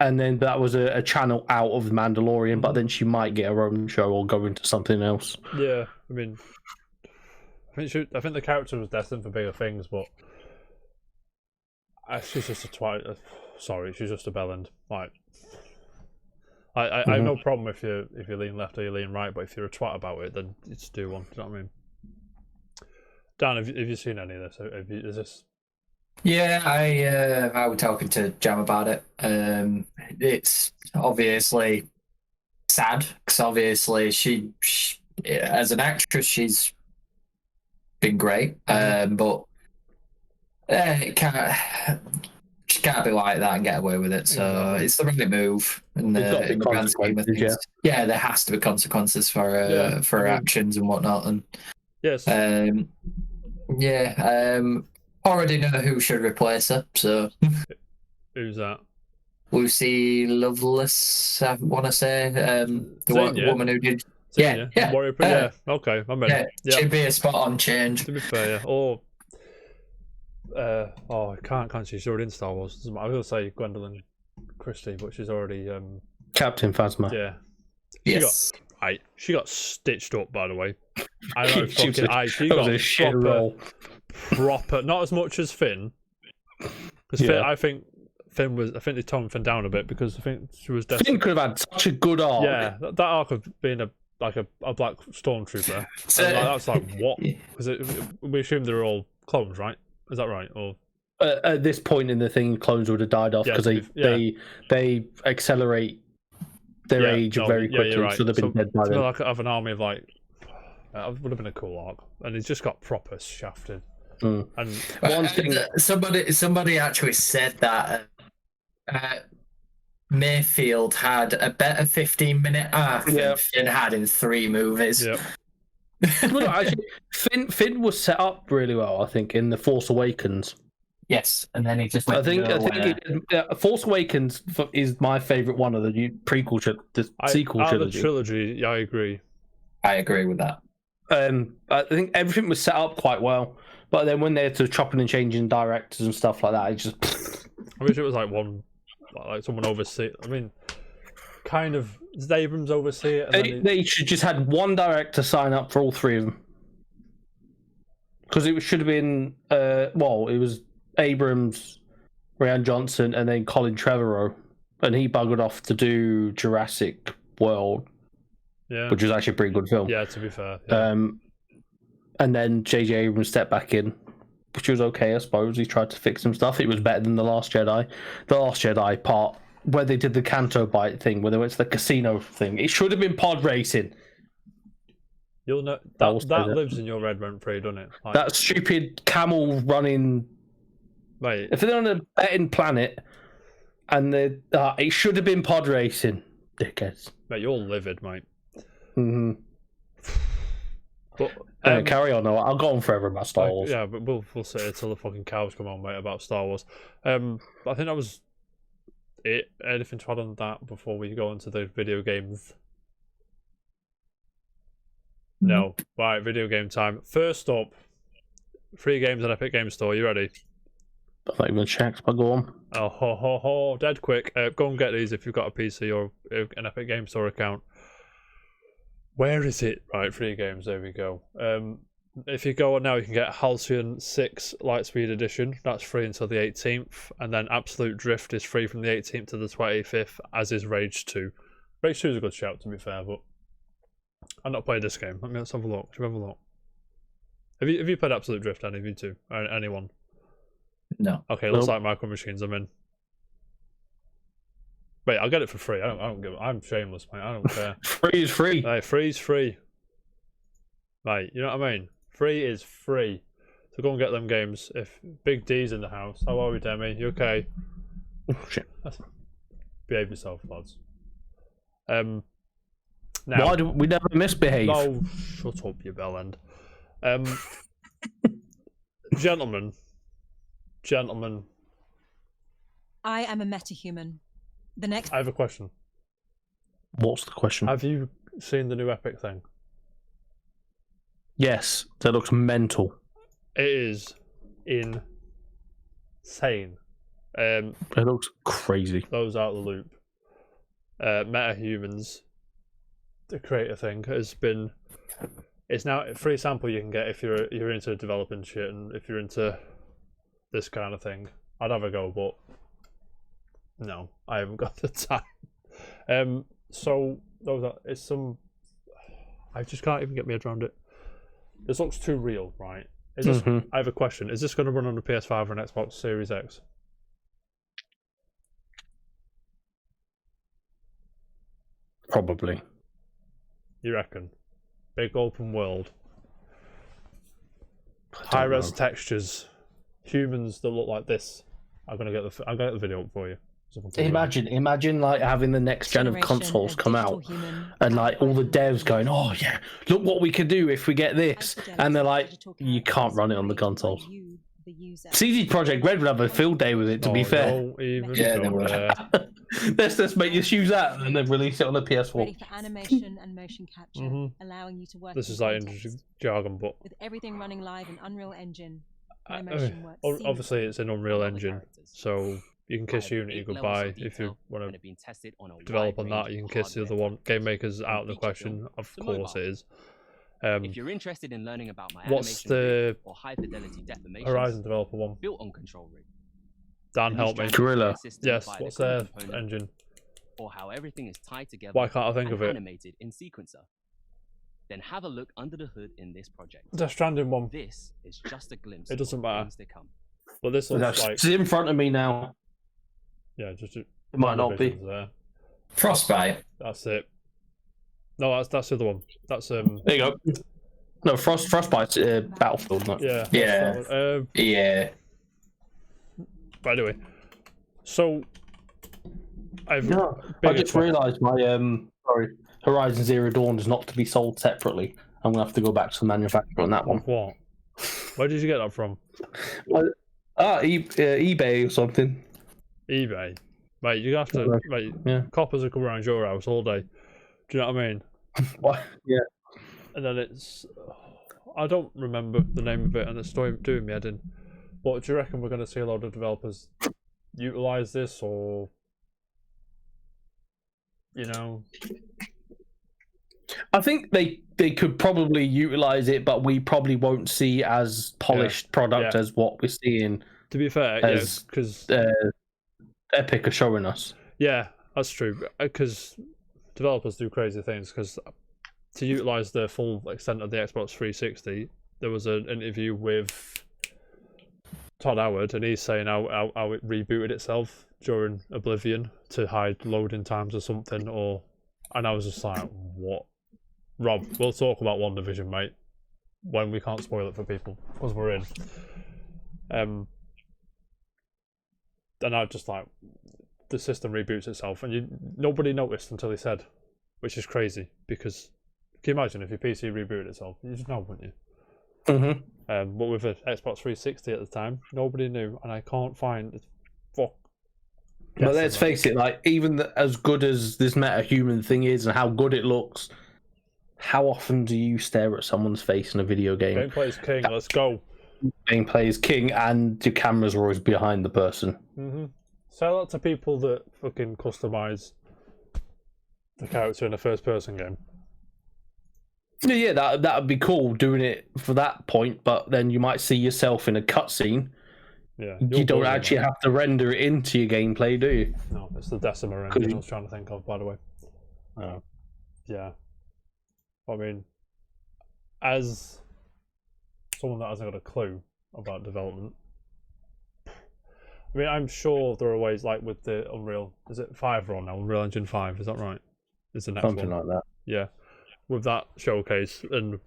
And then that was a channel out of the Mandalorian, but then she might get her own show or go into something else. Yeah, I mean, I think the character was destined for bigger things, but she's just a twat. Sorry, she's just a bellend. Like, I have no problem if you lean left or you lean right, but if you're a twat about it, then you just do one. Do you know what I mean? Dan, have you seen any of this? Is this? Yeah, I was talking to Jam about it. It's obviously sad, because obviously she as an actress, she's been great, but it she can't be like that and get away with it. So it's the right move in the grand scheme of things. Yeah, there has to be consequences for her actions and whatnot. And yes, already know who should replace her. So who's that? Lucy Lovelace, I want to say, woman who did. Yeah. Warrior, yeah. Okay, I'm ready. Yeah, she'd be a spot on change. To be fair, or I can't. She's already in Star Wars. I was going to say Gwendolyn Christie, but she's already Captain Phasma. Yeah. She got stitched up, by the way. I know, she got a shit role. Proper, not as much as Finn. Because I think they toned Finn down a bit, because I think she was desperate. Finn could have had such a good arc. Yeah, that arc of being a black stormtrooper. That's like what? Because we assume they're all clones, right? Is that right? Or at this point in the thing, clones would have died off because they accelerate their age very quickly, right. So they've been dead by then. Like I have an army of it would have been a cool arc, and he's just got proper shafted. And one thing, somebody actually said that Mayfield had a better 15-minute arc than Finn had in 3 movies. Yep. Well, actually, Finn was set up really well, I think, in The Force Awakens. Yes, and then he just went. I think Force Awakens is my favourite one of the new prequel, sequel trilogy. Out of the trilogy, yeah, I agree. I agree with that. I think everything was set up quite well, but then when they're chopping and changing directors and stuff like that, it just. I wish it was like someone oversee. I mean, kind of. Did Abrams oversee it? They should just had one director sign up for all 3 of them, because it should have been. It was Abrams, Rian Johnson, and then Colin Trevorrow, and he buggered off to do Jurassic World, which was actually a pretty good film. Yeah, to be fair. Yeah. And then J.J. Abrams stepped back in, which was okay, I suppose. He tried to fix some stuff. It was better than The Last Jedi. The Last Jedi part, where they did the Canto Bite thing, where they went to the casino thing. It should have been pod racing. You'll know that lives in your red rent free, doesn't it? Like, that stupid camel running. Mate, if they're on a betting planet, and it should have been pod racing, dickheads. Mate, you're livid, mate. Mm-hmm. But carry on. No, I'll go on forever about Star Wars. Yeah, but we'll sit until the fucking cows come on, mate, about Star Wars. I think that was it. Anything to add on that before we go into the video games? No. Right, video game time. First up, free games at Epic Games Store. You ready? I've not even checked, but go on. Oh, ho, dead quick. Go and get these if you've got a PC or an Epic Games Store account. Where is it? Right, free games, there we go. If you go on now, you can get Halcyon 6 Lightspeed Edition. That's free until the 18th. And then Absolute Drift is free from the 18th to the 25th, as is Rage 2. Rage 2 is a good shout, to be fair, but I've not played this game. Let's have a look. Should we have a look? Have you played Absolute Drift? Any of you two? Or anyone? No. Okay, looks like Micro Machines. I'm in. Wait, I'll get it for free. I don't give. I'm shameless, mate. I don't care. Free is free. Right, free is free. Mate, you know what I mean? Free is free. So go and get them games. If Big D's in the house, how are we, Demi? You okay? Oh, shit. Behave yourself, lads. Now, Why do we never misbehave? no, shut up, you bellend. Gentlemen. I am a metahuman. The next. I have a question. What's the question? Have you seen the new Epic thing? Yes, that looks mental. It is insane. It looks crazy. Those out of the loop. MetaHumans, the creator thing, has been. It's now a free sample you can get if you're into developing shit and if you're into this kind of thing. I'd have a go, but no, I haven't got the time. So those are, it's some. I just can't even get my head around it. This looks too real, right? Is this? I have a question. Is this going to run on the PS5 or an Xbox Series X? Probably. You reckon? Big open world, high res textures, humans that look like this. I'm gonna get the video up for you. Imagine like having the next gen of consoles come out and like all the devs going, oh yeah, look what we could do if we get this, and they're like, you can't run it on the consoles. CD Projekt Red would have a field day with it, to be fair. Don't even Yeah, go there. Let's just make you choose that and then release it on the PS4. Ready for animation and motion capture, allowing you to work. This in is like context. interesting jargon, but With everything running live in Unreal Engine, my motion works obviously seamlessly. it's an Unreal Other Engine, characters. so you can kiss I have Unity 8 levels goodbye of if you detail want and to have been tested on a develop wide on that. range You can of kiss the other hardware one. Game platforms, Maker's out of the feature question, film of to course it mobile. is. If you're interested in learning about my What's animation the rig or high fidelity deformations Horizon developer one? built on control rig, Dan, the help me. new Gorilla. system Yes, via the what's core their component, engine? or how everything is tied together Why can't I think and of it? animated in sequencer, then have a look under the hood in this project. Death Stranding one. This is just a glimpse It doesn't of matter. things to come. But this looks like It's in front of me now. yeah, just It might not be. there. Frostbite. That's it. No, that's the other one. That's There you go. No, Frostbite's Battlefield. No. yeah. Yeah. That's that one. Yeah. But anyway, so I've No, I just realised my Horizon Zero Dawn is not to be sold separately. I'm gonna have to go back to the manufacturer on that one. What? Where did you get that from? eBay or something. eBay. Mate, you have to. Mate, Yeah. coppers will come around your house all day. Do you know what I mean? What? Yeah. And then it's. I don't remember the name of it, and it's doing me head in. But do you reckon we're going to see a lot of developers utilize this, or you know? I think they could probably utilize it, but we probably won't see as polished product Yeah. as what we're seeing. To be fair, As, because Epic are showing us. yeah, that's true. Because developers do crazy things. Because to utilize the full extent of the Xbox 360, there was an interview with Todd Howard, and he's saying how it rebooted itself during Oblivion to hide loading times or something. And I was just like, what? Rob, we'll talk about One Division, mate, when we can't spoil it for people because we're in. And I just like the system reboots itself, and nobody noticed until he said, which is crazy because can you imagine if your PC rebooted itself? You just know, wouldn't you? Mm-hmm. But with the Xbox 360 at the time, nobody knew, and I can't find it. Fuck. But let's face it, like even as good as this MetaHuman thing is and how good it looks, how often do you stare at someone's face in a video game? Gameplay is king. Let's go. Gameplay is king, and your cameras are always behind the person. Sell that to people that fucking customize the character in a first-person game. Yeah, that would be cool doing it for that point, but then you might see yourself in a cutscene. Yeah, You don't actually have to render it into your gameplay, do you? No, it's the Decima engine I was trying to think of, by the way. Oh. Yeah. I mean, as someone that hasn't got a clue about development, I mean, I'm sure there are ways, like with the Unreal, is it 5 we're on now? Unreal Engine 5, is that right? Is the next Something one? like that. Yeah. With that showcase, and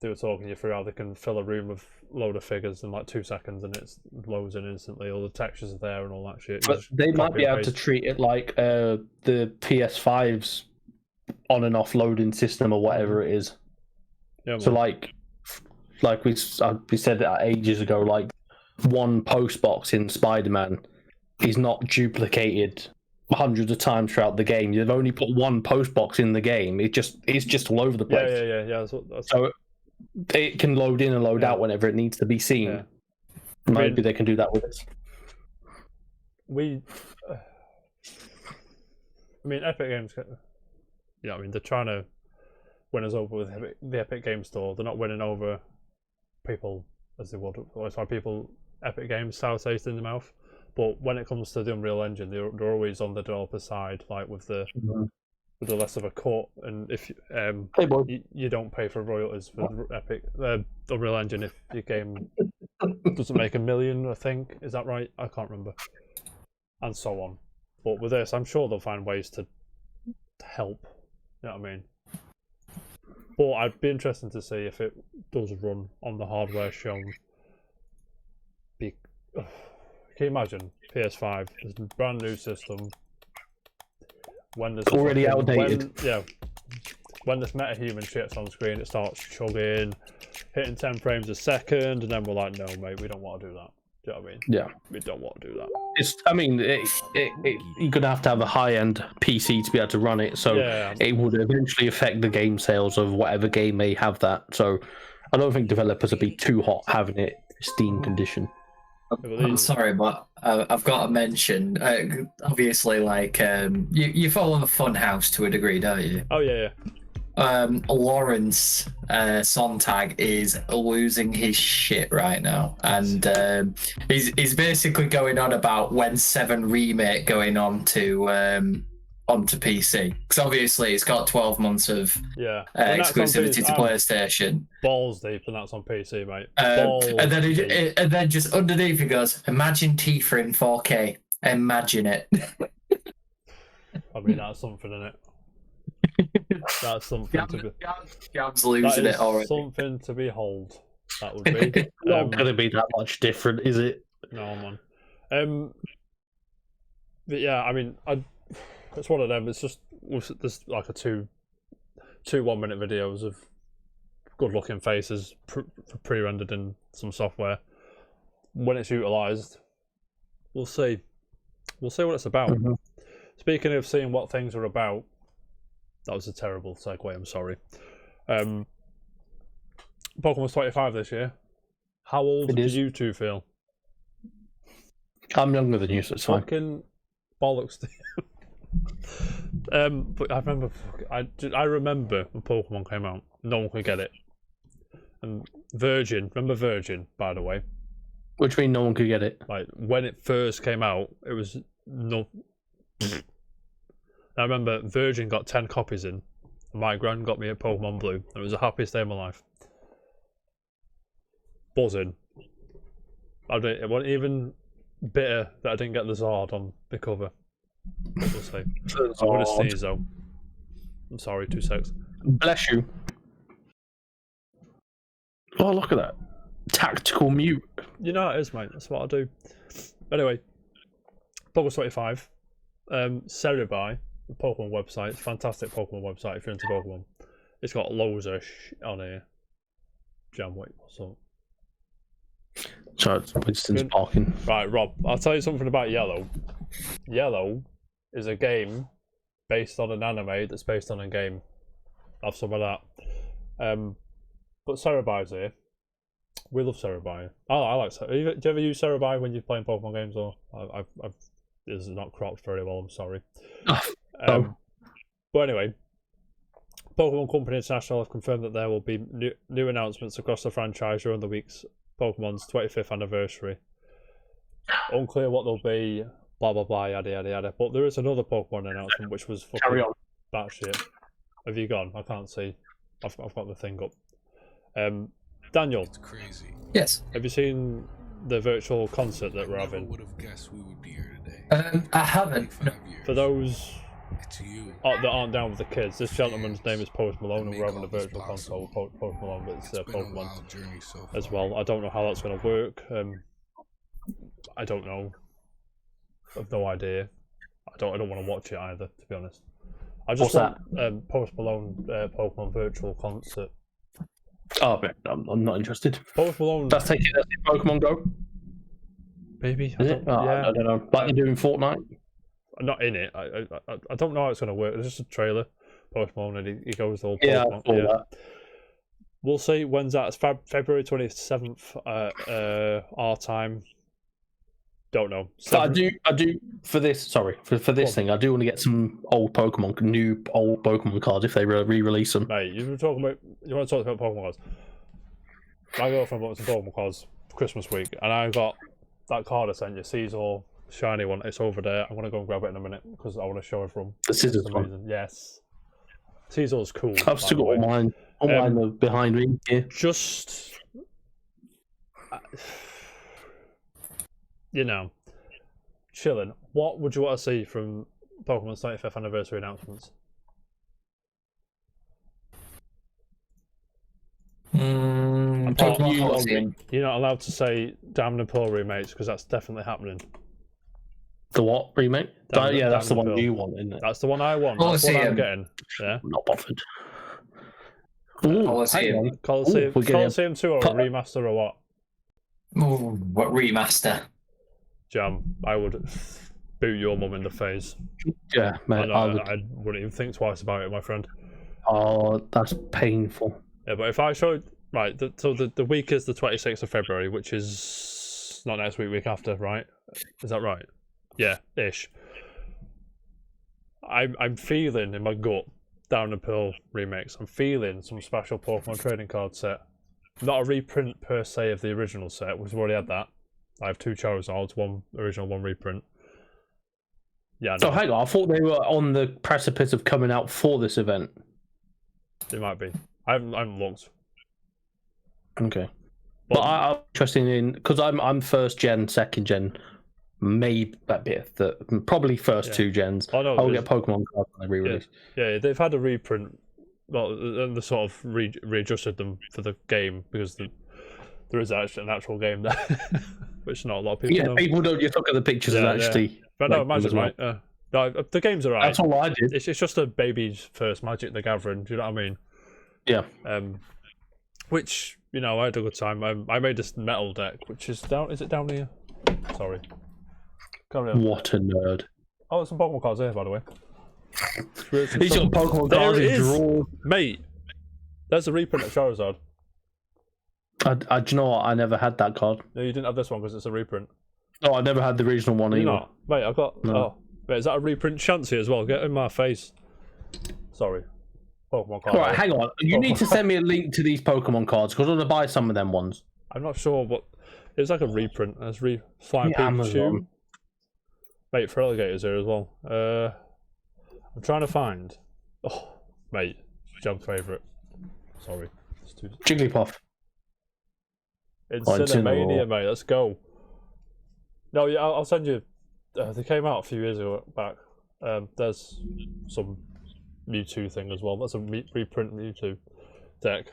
they were talking you through how they can fill a room with load of figures in like 2 seconds and it loads in instantly, all the textures are there and all that shit. But they might be able to treat it like the PS5's on and off loading system or whatever it is. Yeah, So man. like we said that ages ago, like one post box in Spider-Man is not duplicated hundreds of times throughout the game. You've only put one post box in the game. It's just all over the place. Yeah. That's... So it can load in and load out whenever it needs to be seen. Yeah. Maybe they can do that with this. Epic Games, you know, I mean, they're trying to win us over with the Epic Games Store. They're not winning over people as they would. That's why people Epic Games sour taste in the mouth. But when it comes to the Unreal Engine, they're always on the developer side, like with the less of a cut. And if you don't pay for royalties for Epic Unreal Engine if your game doesn't make $1 million, I think. Is that right? I can't remember. And so on. But with this, I'm sure they'll find ways to help. You know what I mean? But I'd be interested to see if it does run on the hardware shown. Can you imagine PS5? It's a brand new system. When there's already outdated. When this MetaHuman shit's on screen, it starts chugging, hitting 10 frames a second, and then we're like, no, mate, we don't want to do that. Do you know what I mean? Yeah. We don't want to do that. You're gonna have to have a high-end PC to be able to run it, so it would eventually affect the game sales of whatever game may have that. So I don't think developers would be too hot having it Steam condition. I'm sorry, but I've got to mention, obviously, like, you follow the Funhouse to a degree, don't you? Oh, yeah. Lawrence Sontag is losing his shit right now, and he's basically going on about when 7 Remake going on to onto PC, because obviously it's got 12 months of exclusivity to PlayStation. Balls deep, and that's on PC, mate. And then just underneath he goes, "Imagine Tifa in 4K. Imagine it." I mean, that's something, isn't it? That's something to be. Gam's losing it already. Something to behold. That would be. Not going to be that much different, is it? No, man. But yeah, I mean, it's one of them. It's just there's like two 1 minute videos of good looking faces pre-rendered in some software. When it's utilized, we'll see. We'll see what it's about. Mm-hmm. Speaking of seeing what things are about, that was a terrible segue. I'm sorry. Pokemon's 25 this year. How old do you two feel? I'm younger than you, so it's fine. Fucking bollocks. But I remember when Pokemon came out, no one could get it. And Virgin, remember Virgin, by the way? Which means no one could get it. Like when it first came out, it was no. I remember Virgin got 10 copies in. And my gran got me a Pokemon Blue. It was the happiest day of my life. Buzzing. It wasn't even bitter that I didn't get the Zard on the cover. We'll see. I'm going to sneeze though. I'm sorry, 2 secs. Bless you. Oh, look at that. Tactical mute. You know it is, mate. That's what I do. Anyway, Pokemon 25. Cerebi, the Pokemon website. It's a fantastic Pokemon website if you're into Pokemon. It's got loads of on here. Jam, wait, what's up? Sorry, Winston's barking. Right, Rob, I'll tell you something about Yellow. Yellow is a game based on an anime that's based on a game. Have some of that. But Cerebi's here. We love Cerebi. I like Cerebi. Do you ever use Cerebi when you're playing Pokemon games? Or this is not cropped very well, I'm sorry. But anyway, Pokemon Company International have confirmed that there will be new announcements across the franchise during the week's Pokemon's 25th anniversary. Unclear what they'll be, blah blah blah, yada yada yada. But there is another Pokemon announcement which was fucking batshit. Have you gone? I can't see. I've got the thing up. Daniel, It's crazy. Yes. have you seen the virtual concert that we're Never having? would have guessed we would be here today. I haven't. 25 years. For those It's you. that aren't down with the kids, this gentleman's name is Post Malone, and Make we're having a all this virtual possible. console with Post Malone, but it's It's been a Pokemon wild journey so far. as well. I don't know how that's going to work. I don't know. I've no idea. I don't want to watch it either, to be honest. I just What's want Post Malone Pokemon virtual concert. Oh, but I'm not interested. Post Malone, That's taking Pokemon Go. maybe. Is it? Oh, Yeah, I don't know. Like they're doing Fortnite. I'm not in it. I don't know how it's going to work. It's just a trailer. Post Malone, and he goes all Yeah, Pokemon. I saw that. We'll see. When's that? It's February 27th. Our time. Don't know. So I do for this. Sorry, for Go on. this thing, I do want to get some new old Pokemon cards if they re-release them. Mate, you want to talk about Pokemon cards? My girlfriend bought some Pokemon cards for Christmas week, and I got that card I sent you, Caesar shiny one. It's over there. I'm gonna go and grab it in a minute because I want to show everyone. The scissors For some one. reason. Yes. Caesar's cool. I've still got all mine. All mine are behind me here. Just, chilling. What would you want to see from Pokemon's 25th anniversary announcements? Pokemon you- Colosseum. You're not allowed to say Diamond and Pearl remakes because that's definitely happening. The what remake? Diamond- Yeah, that's the Diamond one Pearl. you want, isn't it? That's the one I want. That's what I'm Colosseum. getting. Yeah. I'm not bothered. Ooh, Colosseum. hang on. Colosseum, we're getting- Colosseum 2 or a remaster or what? Ooh, what remaster? Jam, I would boot your mum in the face. Yeah, mate. I wouldn't even think twice about it, my friend. Oh, that's painful. Yeah, but if I showed... Right, so the week is the 26th of February, which is not next week after, right? Is that right? Yeah, ish. I'm feeling in my gut Diamond and Pearl remakes. I'm feeling some special Pokemon trading card set. Not a reprint per se of the original set, we've already had that. I have 2 Charizards, 1 original, 1 reprint. Yeah, So no, hang on, I thought they were on the precipice of coming out for this event. it might be. I haven't looked. Okay. But I'm interested in, because I'm first gen, second gen, maybe a bit probably first 2 gens. Oh, no, I'll there's- get Pokemon cards when they re-release. Yeah, they've had a reprint. Well, and they sort of readjusted them for the game because there is actually an actual game there, which not a lot of people Yeah, know. people don't just look at the pictures Yeah, and actually. But no, like them Magic, as well. right? No, the game's alright. That's all I did. It's just a baby's first Magic the Gathering. Do you know what I mean? Yeah. Which I had a good time. I made this metal deck, which is down. Is it down here? Sorry. Can't remember. What a nerd. Oh, there's some Pokemon cards here, by the way. He's got Pokemon There cards it in is. drawers. Mate, there's a reprint of Charizard. Do you know what? I never had that card. No, you didn't have this one because it's a reprint. No, I never had the original one You either. not, mate. I've got. No. Oh, mate, is that a reprint Chansey as well? Get in my face. Sorry, Pokemon card. All right, hang on. You need to send me a link to these Pokemon cards because I want to buy some of them ones. I'm not sure what. It's like a reprint. There's Flying Yeah, Amazon. Pikachu. Mate, for alligators here as well. I'm trying to find. Oh, mate, Jum's favourite. Sorry, it's too. Jigglypuff. Incinemania, mate. Let's go. No, yeah, I'll send you. They came out a few years ago back. There's some Mewtwo thing as well. That's a reprint Mewtwo deck.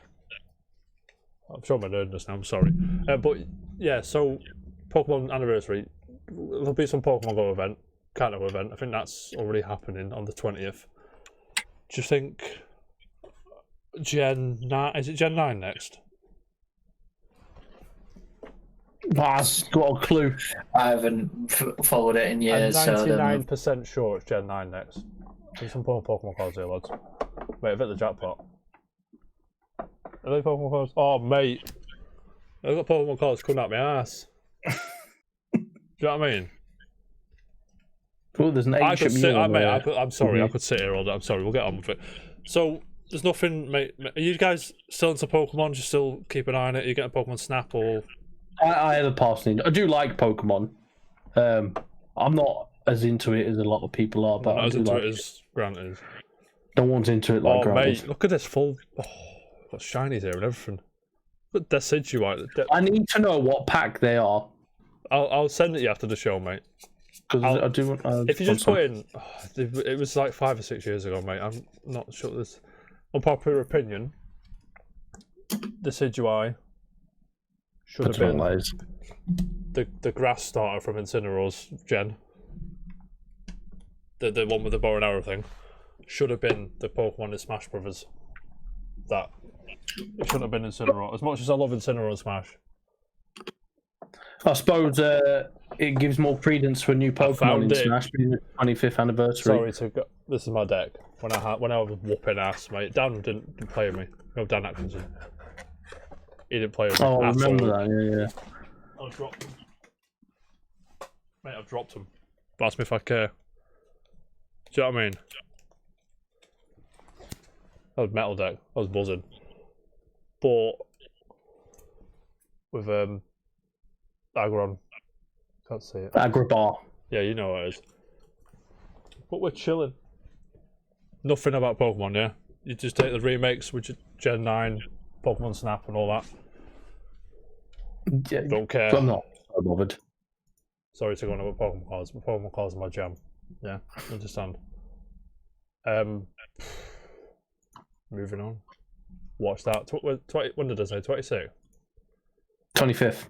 I'm sure my nerdness now. I'm sorry, but yeah. So Pokemon anniversary. There'll be some Pokemon Go event, Kanto event. I think that's already happening on the 20th. Do you think Gen 9? Is it Gen 9 next? I've got a clue. I haven't followed it in I'm years, so I don't know. 99% sure it's Gen 9 next. There's some Pokemon cards here, lads. Wait, I've hit the jackpot. Are they Pokemon cards? Oh, mate. I've got Pokemon cards coming out my ass. Do you know what I mean? Oh, there's an I ancient could sit, Mew. I'm sorry, I Mhm. could sit here all day. I'm sorry, we'll get on with it. So, there's nothing, mate. Are you guys still into Pokemon? Just still keep an eye on it? Are you getting Pokemon Snap or. I have a passing. I do like Pokemon. I'm not as into it as a lot of people are, but Not I as do into like it as Grant is. No one's into it like Oh, Grant mate, is. look at this full. Oh, got shinies here and everything. But Decidueye. I need to know what pack they are. I'll send it you after the show, mate. Because I do. If you just put in, it was like 5 or 6 years ago, mate. I'm not sure. This unpopular opinion. Decidueye should have been the grass starter from Incineroar's gen. The one with the bow and arrow thing should have been the Pokemon in Smash Brothers. That it shouldn't have been Incineroar. As much as I love Incineroar and Smash, I suppose it gives more credence for new Pokemon in Smash being the 25th anniversary. Sorry to go. This is my deck. When I was whooping ass, mate. Dan didn't play with me. No, Dan Atkinson. He didn't play with me. Oh, I remember all. that. I dropped him. Mate, I've dropped him. But ask me if I care. Do you know what I mean? That was metal deck. I was buzzing. But with Agron. Can't see it. Agrabah. Yeah, you know what it is. But we're chilling. Nothing about Pokemon, yeah? You just take the remakes, which are Gen 9, Pokemon Snap and all that. Yeah, don't care. I'm not so bothered. Sorry to go on about Pokemon cards, but Pokemon cards are my jam. Yeah, understand. Moving on. Watch that. When did I say? 26? 25th.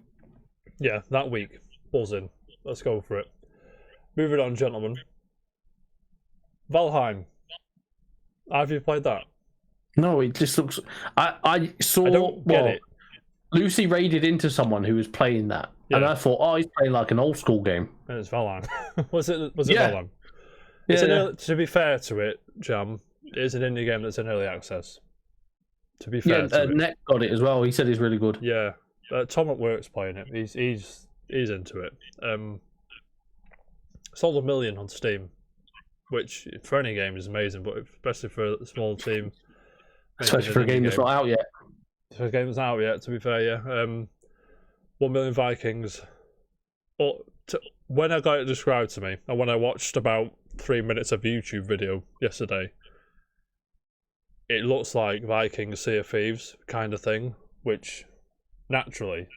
Yeah, that week. Buzzing. Let's go for it. Moving on, gentlemen. Valheim. Have you played that? No, it just looks. I saw. I don't get it. Lucy raided into someone who was playing that, and I thought, oh, he's playing like an old school game. And it's Valheim. was it Valheim? Yeah. To be fair to it, Jam, it's an indie game that's in early access. To be fair to it. Nick got it as well. He said he's really good. Yeah, Tom at work's playing it. He's into it. Sold 1 million on Steam, which for any game is amazing, but especially for a small team. Especially for a game that's not out yet. For a game that's not out yet, to be fair, yeah. 1 million Vikings. But when I got it described to me, and when I watched about 3 minutes of YouTube video yesterday, it looks like Vikings Sea of Thieves kind of thing, which naturally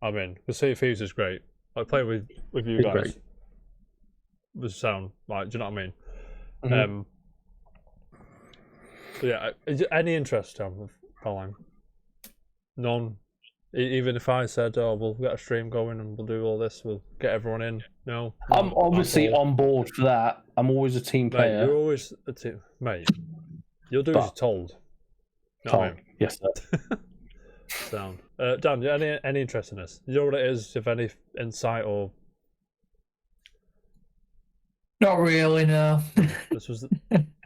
I'm in. Because Sea of Thieves is great. Like playing with you guys would sound like, do you know what I mean? Mm-hmm. But yeah, any interest, Tom, with Valheim? None. Even if I said, "Oh, we'll get a stream going and we'll do all this, we'll get everyone in." No. I'm obviously on board for that. I'm always a team player. Mate, you're always a team, mate. You'll do as you're told. You know what I mean? Yes, sir. Sound. Dan, any interest in this? You know what it is? If any insight or not really, no.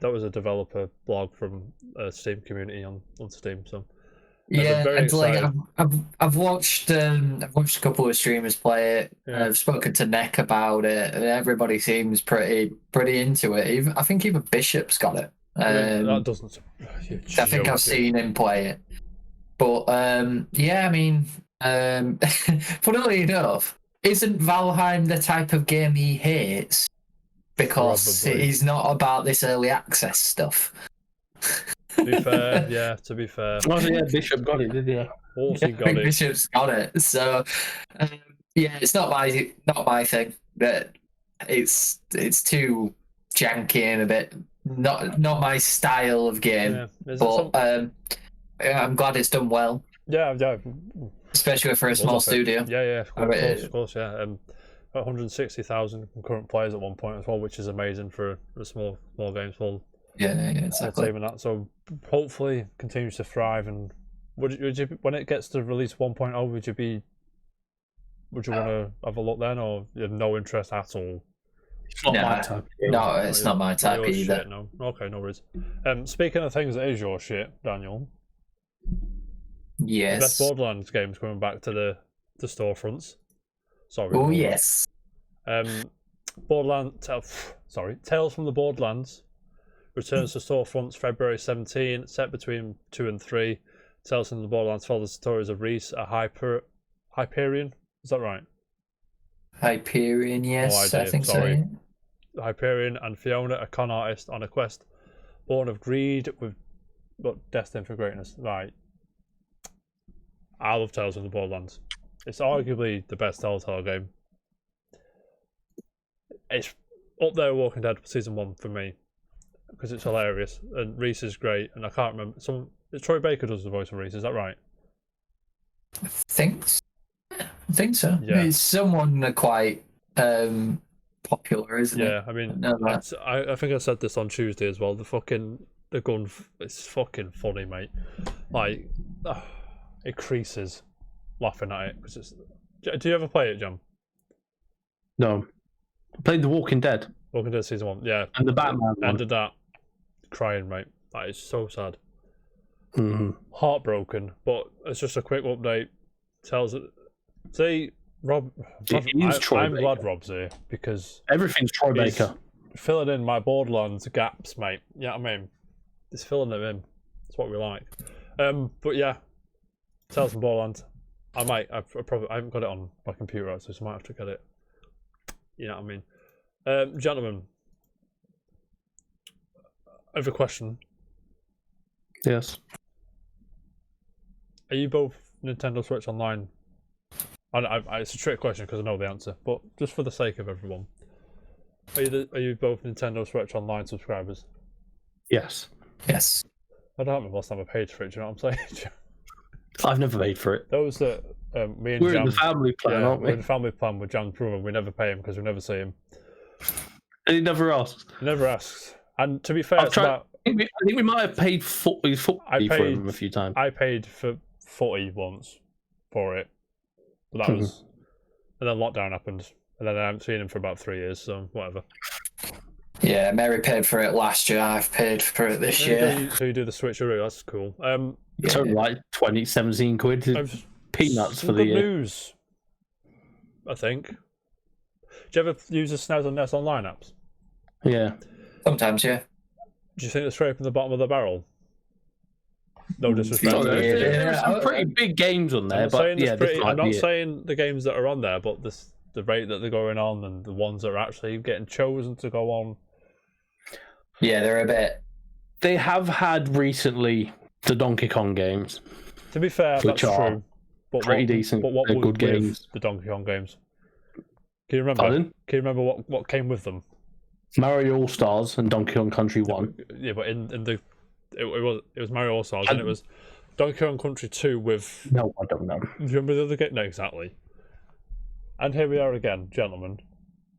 That was a developer blog from a Steam community on Steam. So yeah, it's like I've watched a couple of streamers play it. Yeah. I've spoken to Nick about it, and everybody seems pretty into it. I think even Bishop's got it. That doesn't. I think I've seen him play it. But yeah, I mean, funnily enough, isn't Valheim the type of game he hates? Because he's not about this early access stuff. To be fair, yeah. To be fair, well, yeah, Bishop got it, did he? Also got it. Bishop's got it. So yeah, it's not my thing. But it's too janky and a bit not my style of game. Yeah. But I'm glad it's done well. Yeah. Especially for a small studio. Yeah. Of course, yeah. 160,000 concurrent players at one point as well, which is amazing for a small game. Yeah, exactly. Team and that, so hopefully continues to thrive. And would you when it gets to release 1.0, would you want to have a look then, or you have no interest at all? It's not my type. No, it's not my type either. Shit, no. Okay, no worries. Speaking of things that is your shit, Daniel. Yes. The best Borderlands games coming back to the storefronts. Sorry. Oh yes. Tales from the Borderlands returns to storefronts February 17, set between 2 and 3. Tales from the Borderlands follows the stories of Reese, a Hyperion. Is that right? Hyperion, yes, I think so. Hyperion and Fiona, a con artist on a quest, born of greed but destined for greatness. Right. I love Tales from the Borderlands. It's arguably the best Telltale game. It's up there, Walking Dead Season 1 for me, because it's hilarious, and Reese is great, and I can't remember, Troy Baker does the voice of Reese, is that right? I think so. Yeah. It's someone quite popular, isn't it? Yeah, I mean, I think I said this on Tuesday as well. The gun, it's fucking funny, mate. Like, it creases laughing at it. 'Cause it's... Do you ever play it, John? No. I played The Walking Dead. Walking Dead Season 1, yeah. And the Batman one. Ended that crying, mate. That is so sad. Mm-hmm. Heartbroken, but it's just a quick update. Tells it. See, Rob. I'm glad Rob's here because everything's Troy Baker. Filling in my Borderlands gaps, mate. Yeah, you know what I mean, it's filling them in. That's what we like. But yeah, Tales from Borderlands. I haven't got it on my computer, so I might have to get it. You know what I mean, gentlemen. I have a question. Yes. Are you both Nintendo Switch Online? It's a trick question because I know the answer, but just for the sake of everyone, are you both Nintendo Switch Online subscribers? Yes. Yes. I don't remember last time I paid for it. Do you know what I'm saying? I've never paid for it. Those that me and we're Jam, in the family plan, aren't we? We're in the family plan with Jam's brother. We never pay him because we never see him. And he never asks. He never asks. And to be fair, I think we might have paid for him a few times. I paid for 40 once for it, but that was, and then lockdown happened, and then I haven't seen him for about 3 years, so whatever. Yeah, Mary paid for it last year. I've paid for it this year. So you do the switcheroo. That's cool. It's only like 17 quid. Peanuts for the year. News, I think. Do you ever use the SNES and NES online apps? Yeah. Sometimes, yeah. Do you think they're scraping the bottom of the barrel? No disrespect. There's some pretty big games on there, but yeah, I'm not saying the games that are on there, but the rate that they're going on and the ones that are actually getting chosen to go on. Yeah, they're a bit. They have had recently the Donkey Kong games. To be fair, that's true. But pretty decent. But what they're good with games. The Donkey Kong games? Can you remember? Pardon? Can you remember what came with them? Mario All Stars and Donkey Kong Country 1. Yeah, but it was Mario All Stars and it was Donkey Kong Country 2 with. No, I don't know. Do you remember the other game? No, exactly. And here we are again, gentlemen,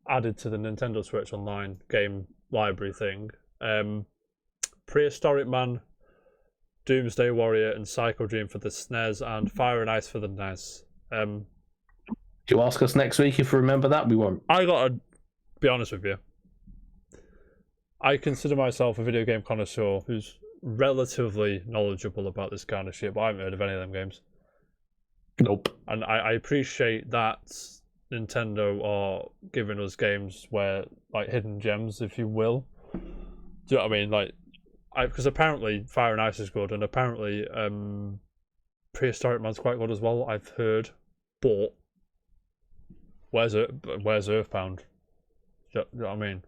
added to the Nintendo Switch Online game library thing. Prehistoric Man, Doomsday Warrior, and Psycho Dream for the SNES, and Fire and Ice for the NES. Do you ask us next week if we remember that? We won't. I gotta be honest with you. I consider myself a video game connoisseur who's relatively knowledgeable about this kind of shit, but I haven't heard of any of them games. Nope. And I appreciate that Nintendo are giving us games where, like, hidden gems, if you will. Do you know what I mean? Like, because apparently Fire and Ice is good, and apparently Prehistoric Man's quite good as well, I've heard. But where's Earthbound? Do you know what I mean?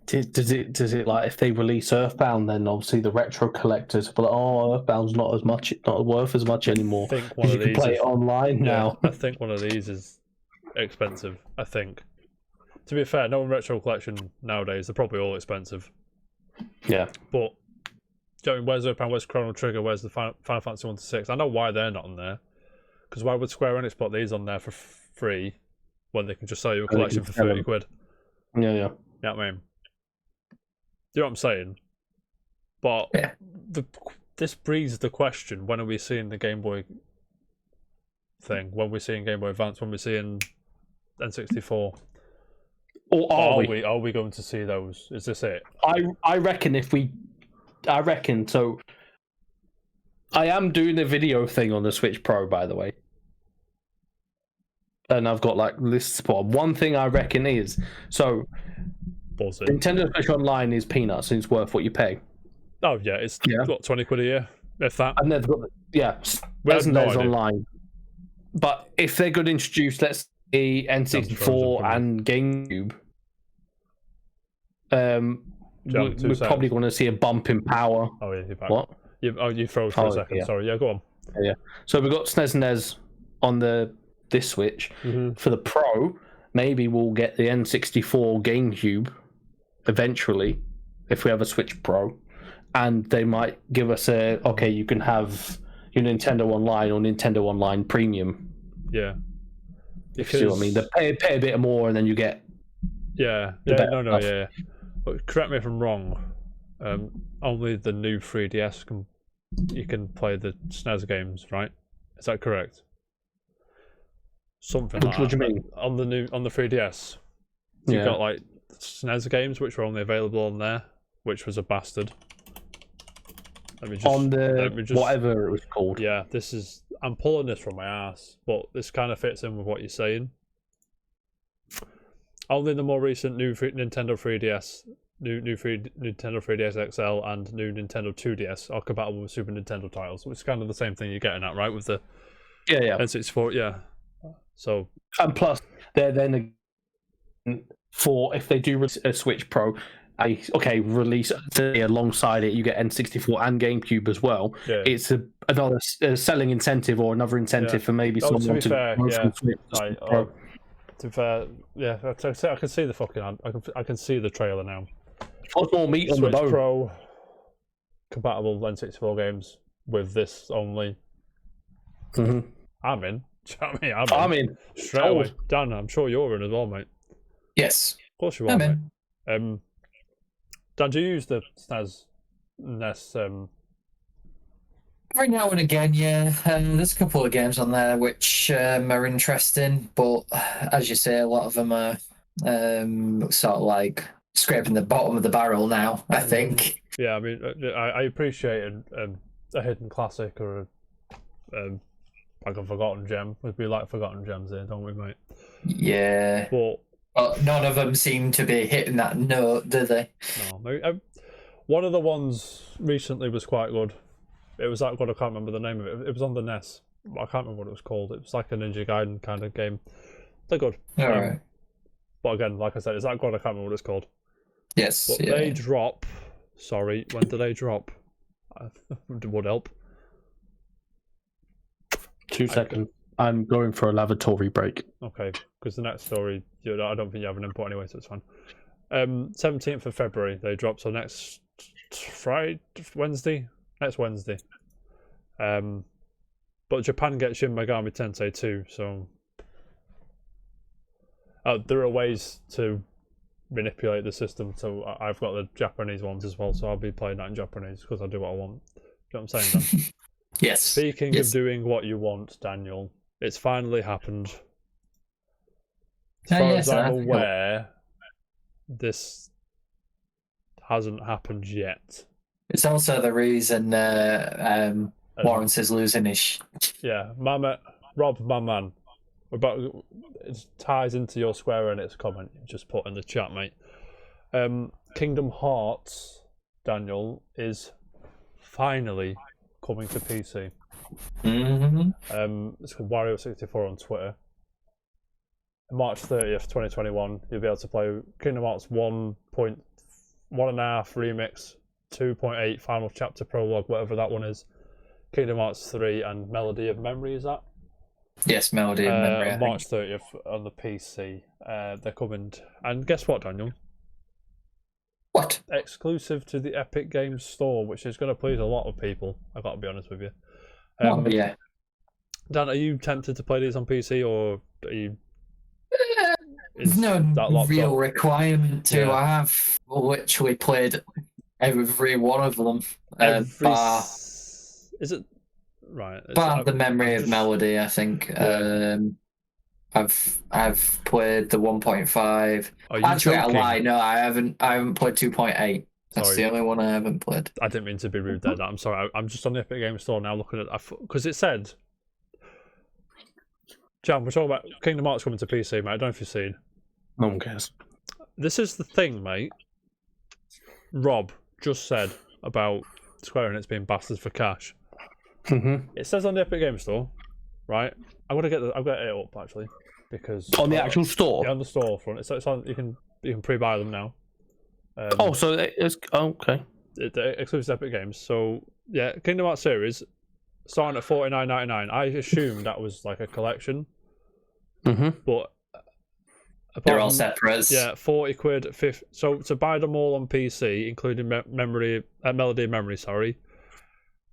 Does it like, if they release Earthbound, then obviously the retro collectors will be like, oh, Earthbound's not worth as much anymore. I think one of you can play it online now. I think one of these is expensive. I think. To be fair, no retro collection nowadays, they're probably all expensive. Yeah. But do you know what I mean? Where's Earthbound? Where's Chrono Trigger? Where's the Final Fantasy 1-6? I know why they're not on there. Because why would Square Enix put these on there for free when they can just sell you a collection for 30 quid? Yeah. You know what I mean? You know what I'm saying? But yeah. This breeds the question: when are we seeing the Game Boy thing? When we're seeing Game Boy Advance? When we're seeing N64? Or are we going to see those? Is this it? I reckon so. I am doing a video thing on the Switch Pro, by the way. And I've got like lists for one thing I reckon is so Nintendo Switch Online is peanuts and it's worth what you pay. Oh yeah, it's what, 20 quid a year, if that. And they've got there's online. But if they're going to introduce, let's say, N64 and GameCube, we're probably going to see a bump in power. Oh yeah, you're back. What? You froze for a second. Yeah. Sorry, yeah, go on. Yeah. So we've got SNES and NES on this Switch. For the Pro, maybe we'll get the N64 GameCube eventually, if we have a Switch Pro, and they might give us you can have your Nintendo Online or Nintendo Online Premium. Yeah. If you see what I mean, they pay a bit more, and then you get yeah. But correct me if I'm wrong. Only the new 3DS you can play the SNES games, right? Is that correct? Something like that. What do you mean? On the 3DS, you've got like SNES games which were only available on there, which was a bastard. Whatever it was called. Yeah, I'm pulling this from my ass, but this kind of fits in with what you're saying. Only the more recent Nintendo 3DS, Nintendo 3DS XL, and new Nintendo 2DS are compatible with Super Nintendo titles, which is kind of the same thing you're getting at, right? With the N64, yeah. So and plus, they're then for if they do release a Switch Pro, release alongside it, you get N64 and GameCube as well. Yeah. It's another selling incentive or another incentive for maybe someone to go from Switch Pro. To be fair, yeah, I can see the fucking. I can see the trailer now. What's more meat on the Switch bone? Pro compatible N64 games with this only. Mm-hmm. I'm in. Do you know what I mean? I'm in. Straight away. Dan, I'm sure you're in as well, mate. Yes. Of course you are, mate. Dan, do you use the SNES, NES? Every now and again, yeah. There's a couple of games on there which are interesting, but as you say, a lot of them are sort of like scraping the bottom of the barrel now, I think. Yeah, I mean, I appreciate a hidden classic or like a forgotten gem. We like forgotten gems here, don't we, mate? Yeah. But none of them seem to be hitting that note, do they? No. One of the ones recently was quite good. It was that good, I can't remember the name of it. It was on the NES. I can't remember what it was called. It was like a Ninja Gaiden kind of game. They're good. Alright. But again, like I said, it's that good, I can't remember what it's called. Yes. But they drop. Sorry, when do they drop? Would help. 2 seconds. I'm going for a lavatory break. Okay, because the next story, I don't think you have an input anyway, so it's fine. 17th of February, they drop, so next Wednesday. But Japan gets Shin Megami Tensei 2, so there are ways to manipulate the system, so I've got the Japanese ones as well, so I'll be playing that in Japanese because I do what I want. You know what I'm saying, Dan? Yes. Speaking of doing what you want, Daniel, it's finally happened. As far as I'm aware, this hasn't happened yet. It's also the reason Lawrence is losing his. Yeah, Rob, my man. It ties into your Square Enix comment you just put in the chat, mate. Kingdom Hearts, Daniel, is finally coming to PC. It's called Wario64 on Twitter. March 30th, 2021, you'll be able to play Kingdom Hearts 1.1.5 Remix, 2.8 Final Chapter Prologue, whatever that one is, Kingdom Hearts 3, and Melody of Memory, is that? Yes, Melody of Memory. March 30th on the PC. They're coming. And guess what, Daniel? What? Exclusive to the Epic Games Store, which is going to please a lot of people, I've got to be honest with you. Yeah. Dan, are you tempted to play these on PC, or are you... There's no real requirement to. Yeah. I have literally played every one of them. Is it right? Bar the Memory of Melody, I think. Yeah. I've played the 1.5. Actually, joking? I lie. No, I haven't played 2.8. That's the only one I haven't played. I didn't mean to be rude there. I'm sorry. I'm just on the Epic Games Store now looking at because it said. Jam, we're talking about Kingdom Hearts coming to PC, mate. I don't know if you've seen. No one cares. This is the thing, mate. Rob just said about Square Enix being bastards for cash. It says on the Epic Games Store, right? I've got it up actually because on the actual store. Yeah, on the storefront. It's on. You can pre-buy them now. So it's okay. Exclusive Epic Games. So yeah, Kingdom Hearts series. starting at $49.99. I assumed that was like a collection, Mm-hmm. but They're apart all from- separate. Yeah, 40 quid. So to buy them all on PC, including Melody and Memory, sorry,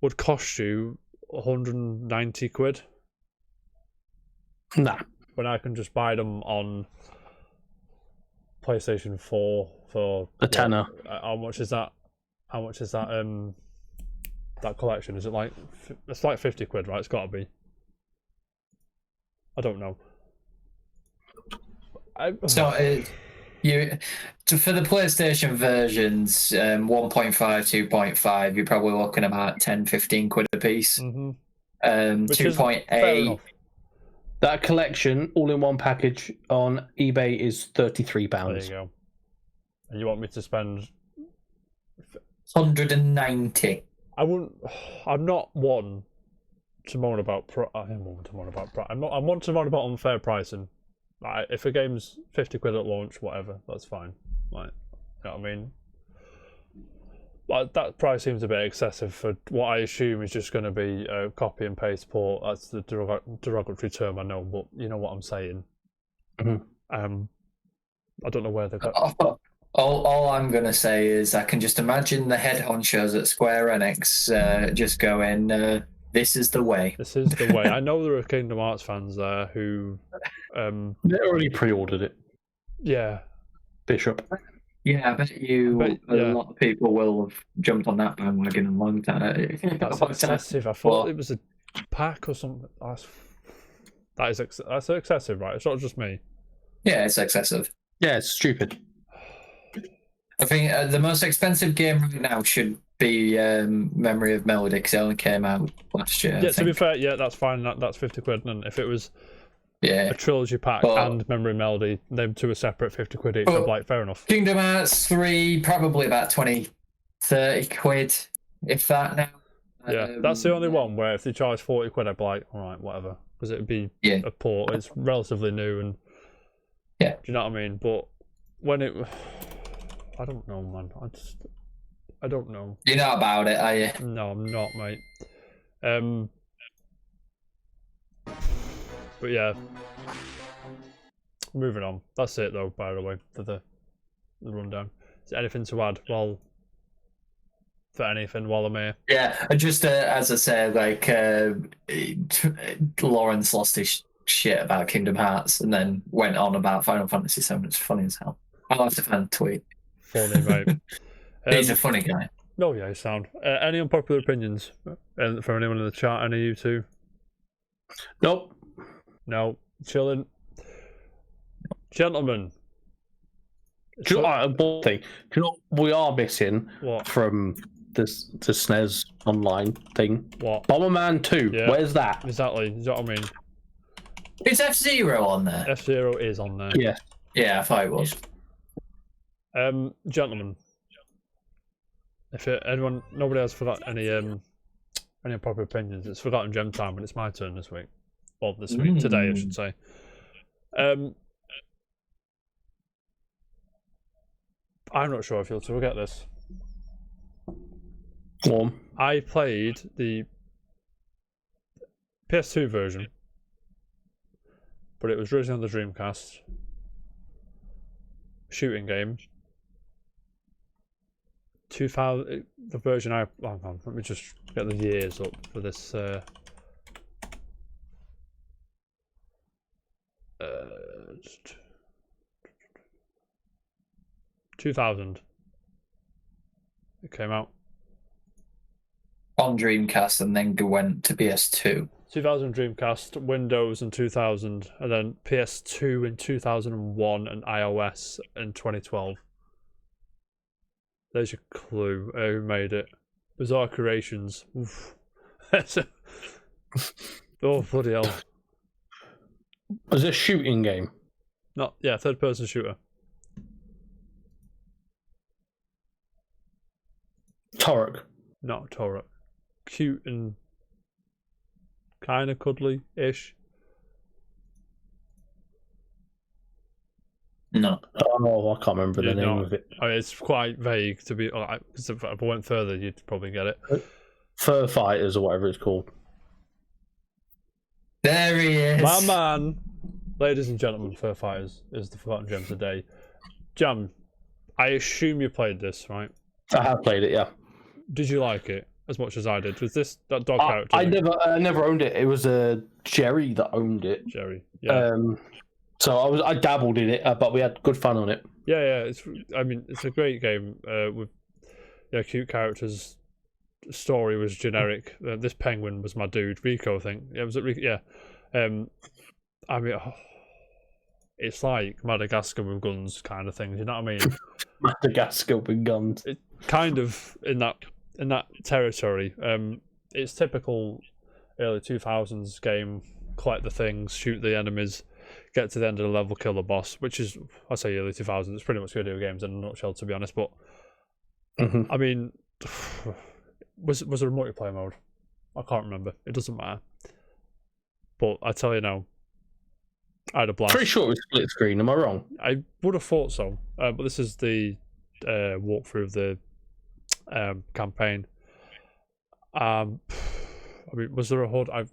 would cost you 190 quid. Nah. When I can just buy them on PlayStation 4 for A tenner. How much is that? How much is that? That collection, is it like? It's like 50 quid, right? It's got to be. I don't know. So for the PlayStation versions, 1.5, 2.5, you're probably looking about 10, 15 quid a piece. Mm-hmm. Which is fair 2.8. enough. That collection, all in one package on eBay, is £33. There you go. And you want me to spend 190. I wouldn't. I'm not one to moan about. I am one to moan about. I'm one to moan about unfair pricing. Like, if a game's 50 quid at launch, whatever, that's fine. Like, you know what I mean? Like, that price seems a bit excessive for what I assume is just going to be a copy and paste port. That's the derogatory term, I know, but you know what I'm saying. Mhm. I don't know where they got. All I'm going to say is I can just imagine the head honchos at Square Enix just going, this is the way. This is the way. I know there are Kingdom Hearts fans there who. They already pre-ordered it. Yeah. Bishop. Yeah, I bet a yeah. lot of people will have jumped on that bandwagon a long time. That's excessive. I thought it was a pack or something. That's excessive, right? It's not just me. Yeah, it's excessive. Yeah, it's stupid. I think the most expensive game right now should be Memory of Melody, because it only came out last year. Yeah, to be fair, yeah, that's fine. That's 50 quid. And if it was a trilogy pack and Memory Melody, them two are separate, 50 quid each. I'm like, fair enough. Kingdom Hearts 3, probably about 20, 30 quid, if that now. Yeah, that's the only one where if they charge 40 quid, I'd be like, all right, whatever. Because it'd be a port. It's relatively new and do you know what I mean? But when it... I don't know, man. I don't know. You're not about it, are you? No, I'm not, mate. But yeah. Moving on. That's it, though, by the way, for the rundown. Is there anything to add while I'm here? Yeah, just as I say, like, Lawrence lost his shit about Kingdom Hearts and then went on about Final Fantasy VII. It's funny as hell. I'll have to find a tweet. Funny, mate. He's a funny guy. Oh, yeah, he's sound. Any unpopular opinions from anyone in the chat? Any of you two? Nope. No. Chilling. Gentlemen. Do you know, one thing. Do you know what we are missing from the SNES online thing? What? Bomberman 2. Yeah. Where's that? Exactly. Is what I mean. Is F-Zero on there? F-Zero is on there. Yeah. Yeah, I thought it was. Gentlemen, if nobody has forgot any proper opinions, it's Forgotten Gem time, and it's my turn this week. Well, this week, today, I should say. I'm not sure if you'll ever get this. I played the PS2 version, but it was originally on the Dreamcast. Shooting game. 2000, the version hang on, let me just get the years up for this. 2000. It came out on Dreamcast and then went to PS2. 2000 Dreamcast, Windows in 2000, and then PS2 in 2001, and iOS in 2012. There's your clue. Who made it? Bizarre Creations. Oof. Oh, bloody hell. Was it a shooting game? Third person shooter. Torok. Not Torok. Cute and kind of cuddly-ish. No. Oh, I can't remember the name of it. I mean, it's quite vague to be. Because if I went further, you'd probably get it. Fur Fighters or whatever it's called. There he is. My man. Ladies and gentlemen, Fur Fighters is the Forgotten Gem today. Jam, I assume you played this, right? I have played it, yeah. Did you like it as much as I did? Was this that dog character? I never owned it. It was Jerry that owned it. Jerry, yeah. So I dabbled in it, but we had good fun on it. Yeah. It's a great game with cute characters. Story was generic. This penguin was my dude, Rico. I think. Yeah, was it Rico? Yeah. It's like Madagascar with guns, kind of thing. You know what I mean? Madagascar with guns. It kind of in that territory. It's typical early 2000s game. Collect the things, shoot the enemies, get to the end of the level, kill the boss. Which is, I say, early 2000s. It's pretty much video games in a nutshell, to be honest. But I mean, was there a multiplayer mode? I can't remember. It doesn't matter. But I tell you now, I had a blast. Pretty sure it was split screen. Am I wrong? I would have thought so, but this is the walkthrough of the campaign. I mean, was there a HUD? I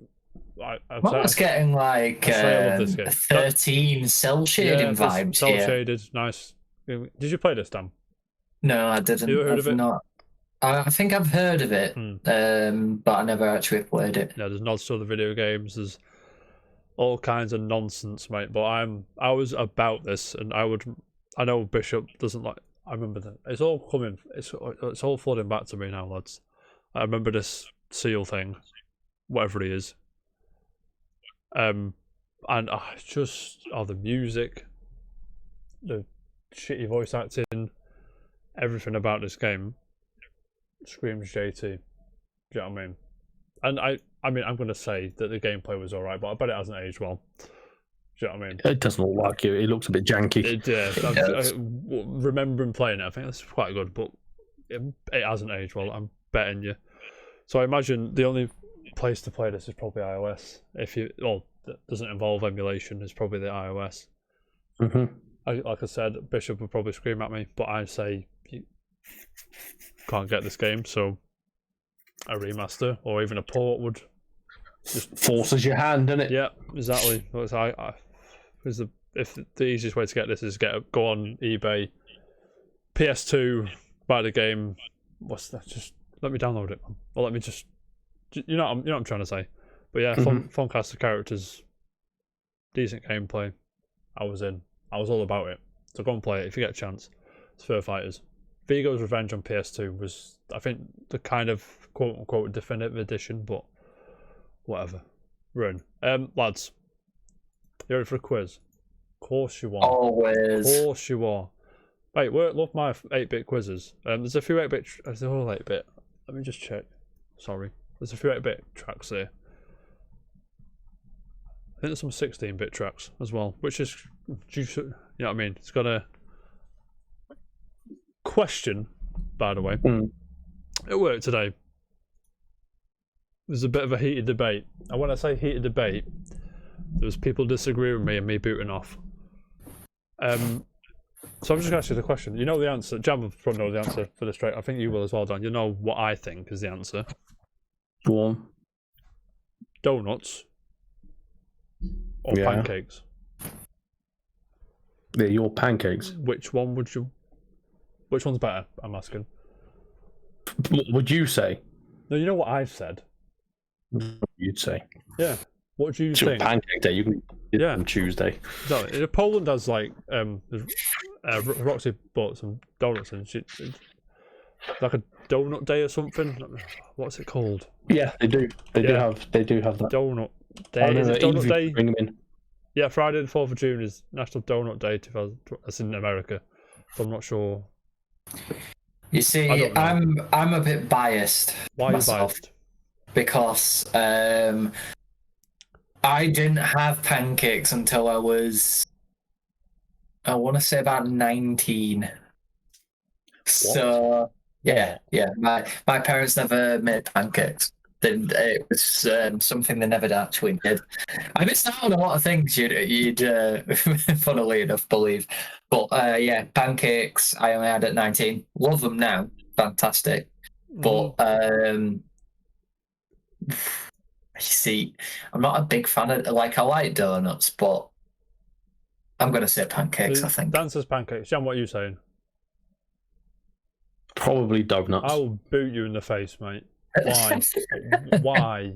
was getting like I love this game. 13 cell shading vibes. Cell shaded, nice. Did you play this, Dan? No, I didn't. You heard of it? Not. I think I've heard of it, but I never actually played it. Yeah, there's nods to other video games. There's all kinds of nonsense, mate. But I was about this, and I know Bishop doesn't like. I remember that it's all coming. It's all flooding back to me now, lads. I remember this seal thing, whatever it is. And the music, the shitty voice acting, everything about this game screams JT. Do you know what I mean? And I mean, I'm going to say that the gameplay was alright, but I bet it hasn't aged well. Do you know what I mean? It doesn't look like it. It looks a bit janky. Remembering playing it, I think that's quite good, but it hasn't aged well, I'm betting you. So I imagine the only place to play this is probably iOS. That doesn't involve emulation, is probably the iOS. Like I said, Bishop would probably scream at me, but I say you can't get this game, so a remaster or even a port would just forces your hand, doesn't it? Yeah, exactly. If the easiest way to get this is go on eBay, PS2, buy the game. What's that? Just let me download it, man. Or let me just, you know what I'm trying to say. But yeah, fun cast of characters, decent gameplay. I was all about it. So go and play it if you get a chance. It's Fur Fighters. Vigo's Revenge on PS2 was, I think, the kind of quote-unquote definitive edition, but whatever. Run. Lads, you ready for a quiz? Of course you are. Always. Of course you are. Right, love my 8-bit quizzes. There's a few 8-bit... They're all 8-bit. Let me just check. Sorry. There's a few 8-bit tracks here. I think there's some 16-bit tracks as well, which is... You know what I mean? It's got a... question, by the way. At work today, there's a bit of a heated debate. And when I say heated debate, there was people disagreeing with me and me booting off. So I'm just going to ask you the question. You know the answer. Jam will probably know the answer for this straight. I think you will as well, Dan. You know what I think is the answer. Go on. Donuts or pancakes? They're your pancakes. Which one's better? I'm asking. What would you say? No, you know what I've said. You'd say. Yeah. What do you think? Pancake day. You can on Tuesday. No, Poland has like Roxy bought some donuts and it's like a donut day or something. What's it called? Yeah, they do. They do have that. Donut day. Is it donut day? Bring them in. Yeah, Friday the 4th of June is National Donut Day. That's in America. So I'm not sure. You see, I'm a bit biased. Why myself, are you biased? Because I didn't have pancakes until I was, I want to say about 19. What? So yeah. My parents never made pancakes. It was something they never actually did. I missed out on a lot of things you'd funnily enough believe. But yeah, pancakes I only had at 19. Love them now. Fantastic. But You see, I'm not a big fan of I like donuts, but I'm gonna say pancakes. I think. Dan says pancakes. Jan, what are you saying? Probably donuts. I will boot you in the face, mate. Why? Why?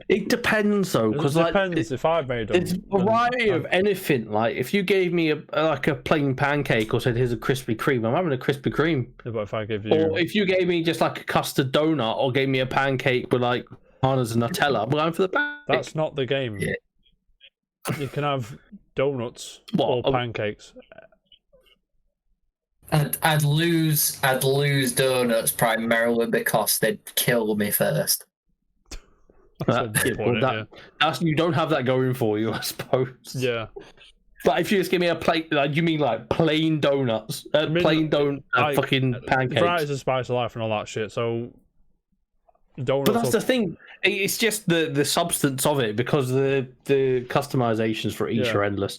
It depends though, because It depends if I've made them. it's a variety of anything. Like if you gave me a plain pancake or said here's a Krispy Kreme, I'm having a Krispy Kreme. Yeah, but if I give you, Or if you gave me just like a custard donut or gave me a pancake with like bananas and Nutella, I'm going for the pancake. that's not the game. Yeah. You can have donuts What? or pancakes. I'd lose donuts primarily because they'd kill me first. That's you don't have that going for you, I suppose. Yeah. But if you just give me a plate, like you mean like plain donuts, fucking pancakes. Variety is the spice of life and all that shit. So donuts. But that's the thing. It's just the substance of it because the customizations for each are endless.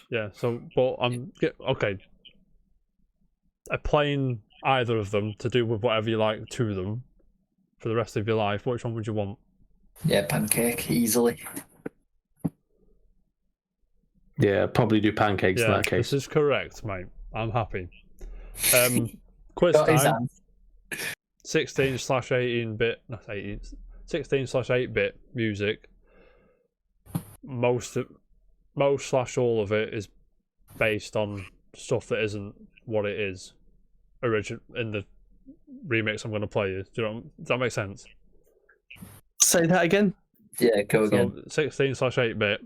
Yeah. So, but okay. A plain either of them to do with whatever you like to them for the rest of your life. Which one would you want? Yeah, pancake easily. Yeah, probably do pancakes in that case. This is correct, mate. I'm happy. Quiz time. 16/18-bit, not 18. 16/8-bit music. Most / all of it is based on stuff that isn't what it is in the remix I'm going to play you. Does that make sense? Say that again. Yeah, go again. 16/8-bit.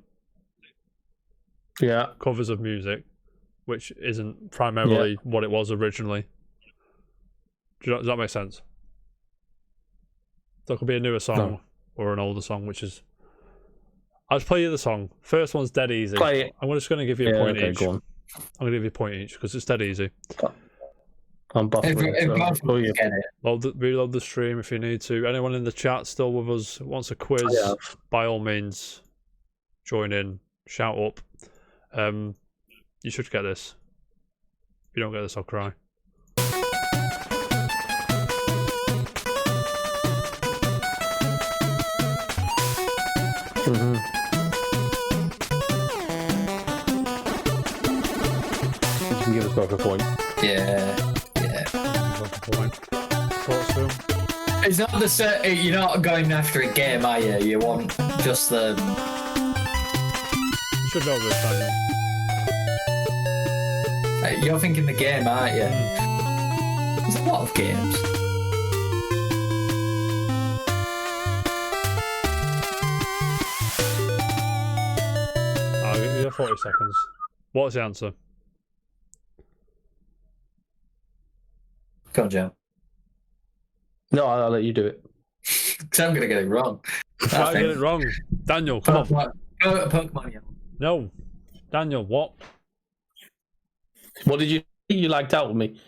Yeah. Covers of music, which isn't primarily what it was originally. Does that make sense? So it could be a newer song or an older song, which is. I'll just play you the song. First one's dead easy. Play it. I'm just going to give you a point each. Go on. I'm going to give you a point each because it's dead easy. I'm buffering. Reload the stream if you need to. Anyone in the chat still with us wants a quiz, by all means, join in, shout up. You should get this. If you don't get this, I'll cry. You can give us both a point. Yeah. It's not the set. You're not going after a game, are you? You want just the. You should know this, Daniel. You're thinking the game, aren't you? There's a lot of games. I'll give you 40 seconds. What's the answer? Go on, Joe. No, I'll let you do it. Because I'm going to get it wrong. I get it wrong. Daniel, come on. Go to Pokemon Yellow. No. Daniel, what? What did you liked out with me?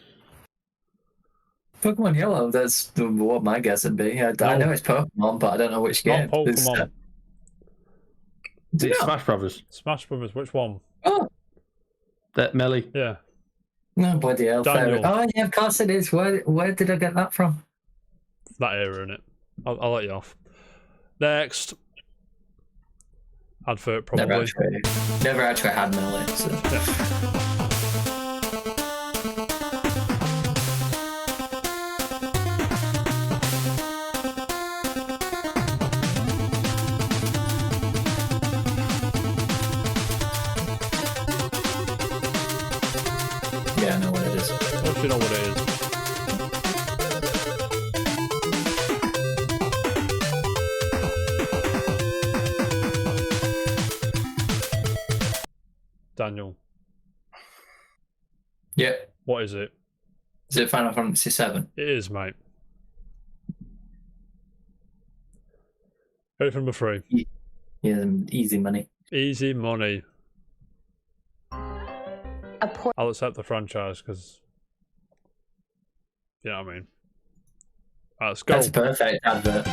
Pokemon Yellow, that's what my guess would be. I know it's Pokemon, but I don't know which game. Not Pokemon. It's Smash Brothers. Smash Brothers, which one? Oh. That Melee. Yeah. No, bloody hell. Daniel. Oh, yeah, of course it is. Where did I get that from? That era, innit? I'll let you off. Next. Advert, probably. Never actually had Melee. So. Yeah, I know what it is. Don't you know what it is? Daniel. Yeah. What is it? Is it Final Fantasy VII? It is, mate. Ready for number 3? Yeah, easy money. Easy money. I'll accept the franchise because, you know what I mean. Right, let's go. That's a perfect advert.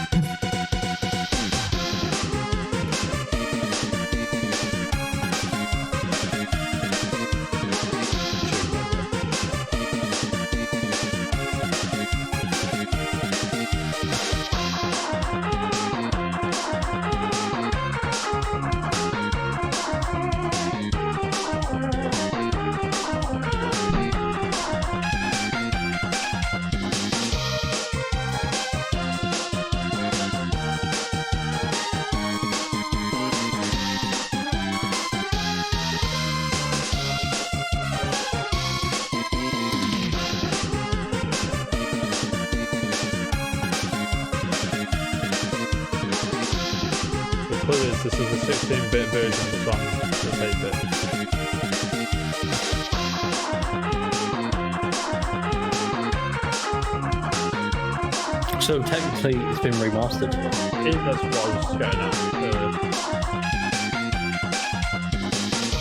This is the 16-bit version of the song. It's 8-bit. So technically, it's been remastered. That's what I was getting at.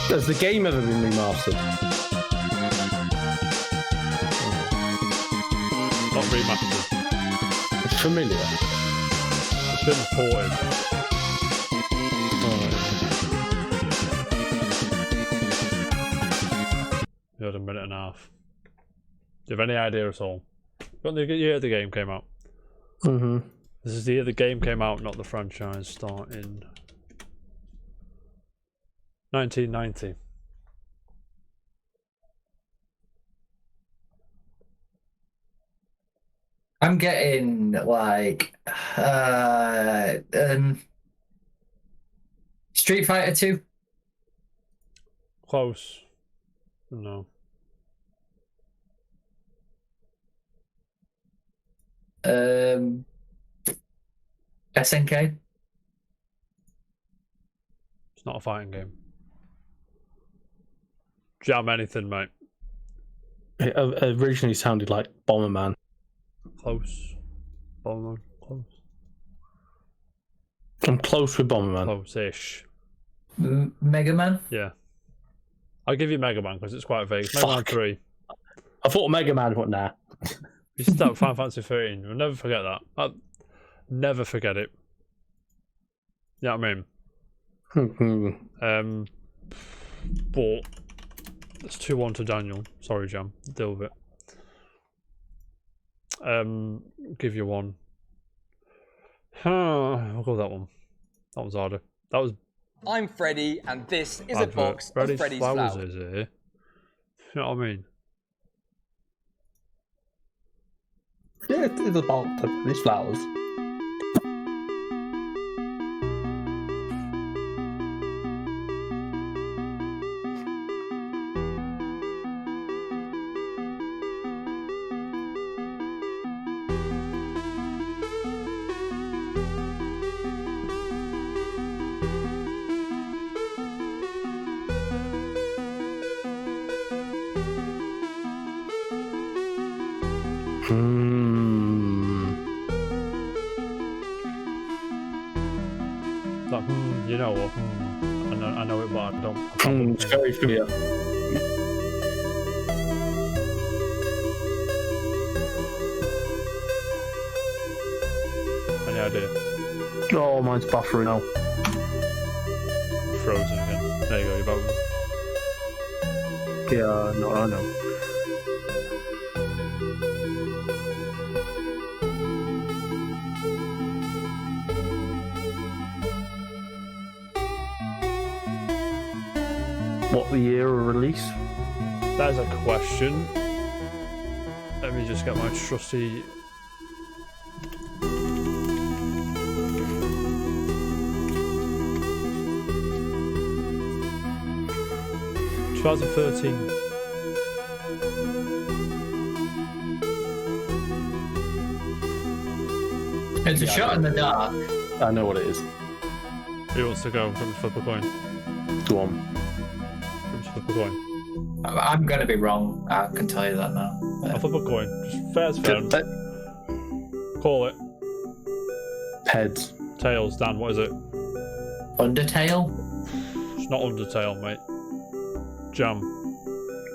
Has the game ever been remastered? Not remastered. It's familiar. It's been ported. You had a minute and a half. Do you have any idea at all? What year the game came out? Mm-hmm. This is the year the game came out, not the franchise starting 1990. I'm getting like Street Fighter 2. Close. No. SNK. It's not a fighting game. Jam anything, mate. It originally sounded like Bomberman. Close. Bomberman. Close. I'm close with Bomberman. Close-ish. Mega Man. Yeah. I'll give you Mega Man because it's quite vague. Mega Man 3. I thought Mega Man, but nah. You should start Final Fantasy 13. You'll never forget that. I'll never forget it. You know what I mean? But it's 2-1 to Daniel. Sorry, Jam. Deal with it. Give you one. I'll go with that one. That one's harder. That was. I'm Freddy, and this is a advert. box of Freddy's flowers. Is here. You know what I mean? Yeah, it's about these flowers. Like, you know what? I know it, but I don't. It's very familiar. Any idea? Oh, mine's buffering now. Frozen again. There you go, your boat. Yeah, no, I know. What the year of release? That is a question. Let me just get my trusty. (2013). It's a shot in the dark. I know what it is. Who wants to go? From flip a coin. Go on. Flip a coin. I'm gonna be wrong. I can tell you that now. I'll flip a coin. Just fair's fair. Call it. Heads. Tails. Dan, what is it? Undertale. It's not Undertale, mate. Jam.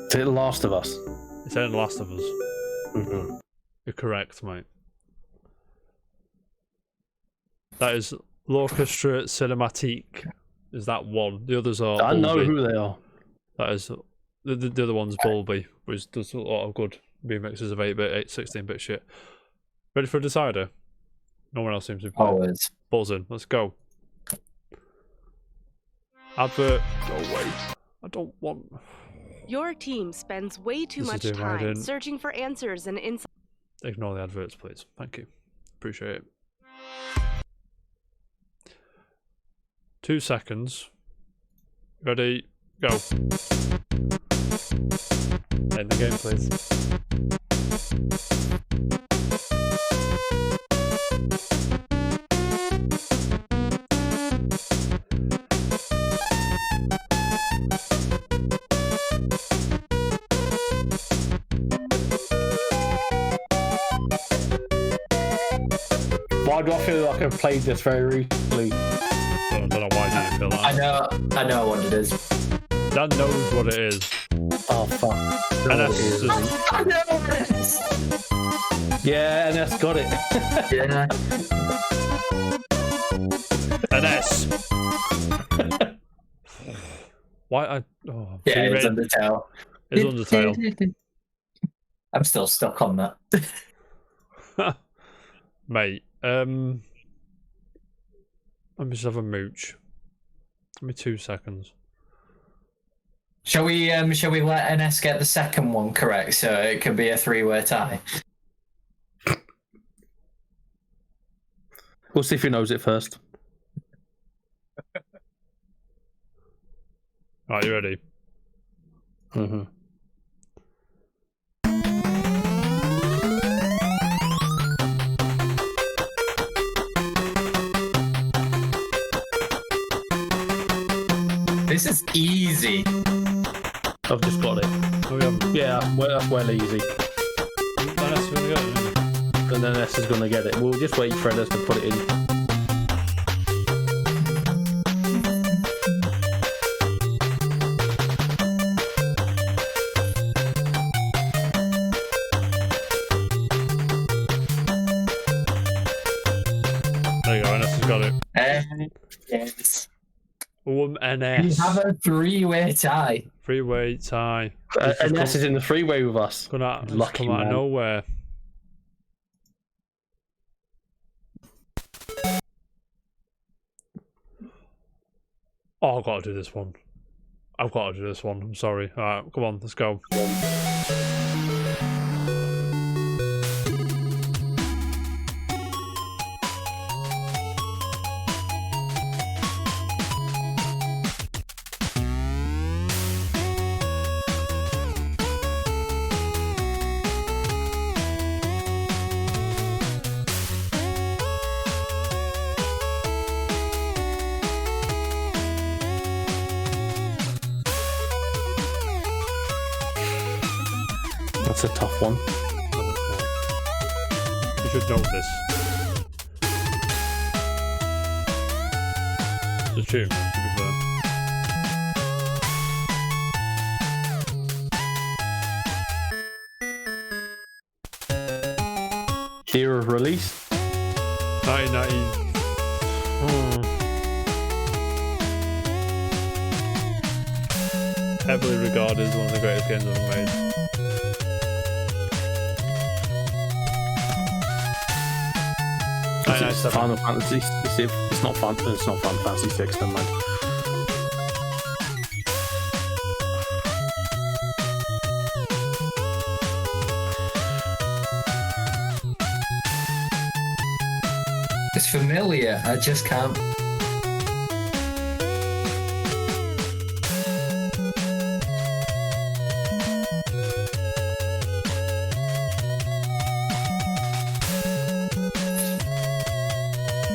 Is it The Last of Us? It's in The Last of Us. Mm-hmm. You're correct, mate. That is L'Orchestre Cinematique. Is that one? The others are. I know Bulby. who they are. That is the other one's Bulby, which does a lot of good remixes of 8-bit, 16-bit shit. Ready for a decider? No one else seems to be playing. Always. Buzzing. Let's go. Advert. Go away. I don't want. Your team spends way too This is much doing what I time didn't. searching for answers and insights. Ignore the adverts, please. Thank you. Appreciate it. 2 seconds. Ready? Go. End the game, please. Why do I feel like I've played this very recently? I don't know why you feel that. I know what it is. Dan knows what it is. Oh fuck. NS is I know what it is. Yeah, NS got it. Yeah. NS. Why I? Oh, Yeah, it's Undertale. Undertale. It's Undertale. I'm still stuck on that. Mate, let me just have a mooch. Give me 2 seconds. Shall we let NS get the second one correct so it can be a 3-way tie? We'll see if he knows it first. Right, you ready? Mm-hmm. This is easy. I've just got it. Oh, we haven't. Yeah, that's well easy. NS is gonna get it, isn't it? And then NS is going to get it. We'll just wait for NS to put it in. There you go, NS has got it. Yes. NS. We have a 3-way tie. 3-way tie. NS is in the freeway with us. Gonna Lucky come out of man. nowhere. Oh, I've got to do this one. I've got to do this one. I'm sorry. All right, come on, let's go. That's a tough one. You should know this. The tune, to be fair. Year of release? 1990. Heavily regarded as one of the greatest games ever made. It's Final Fantasy. It's not Final Fantasy 6. Never mind. It's familiar. I just can't.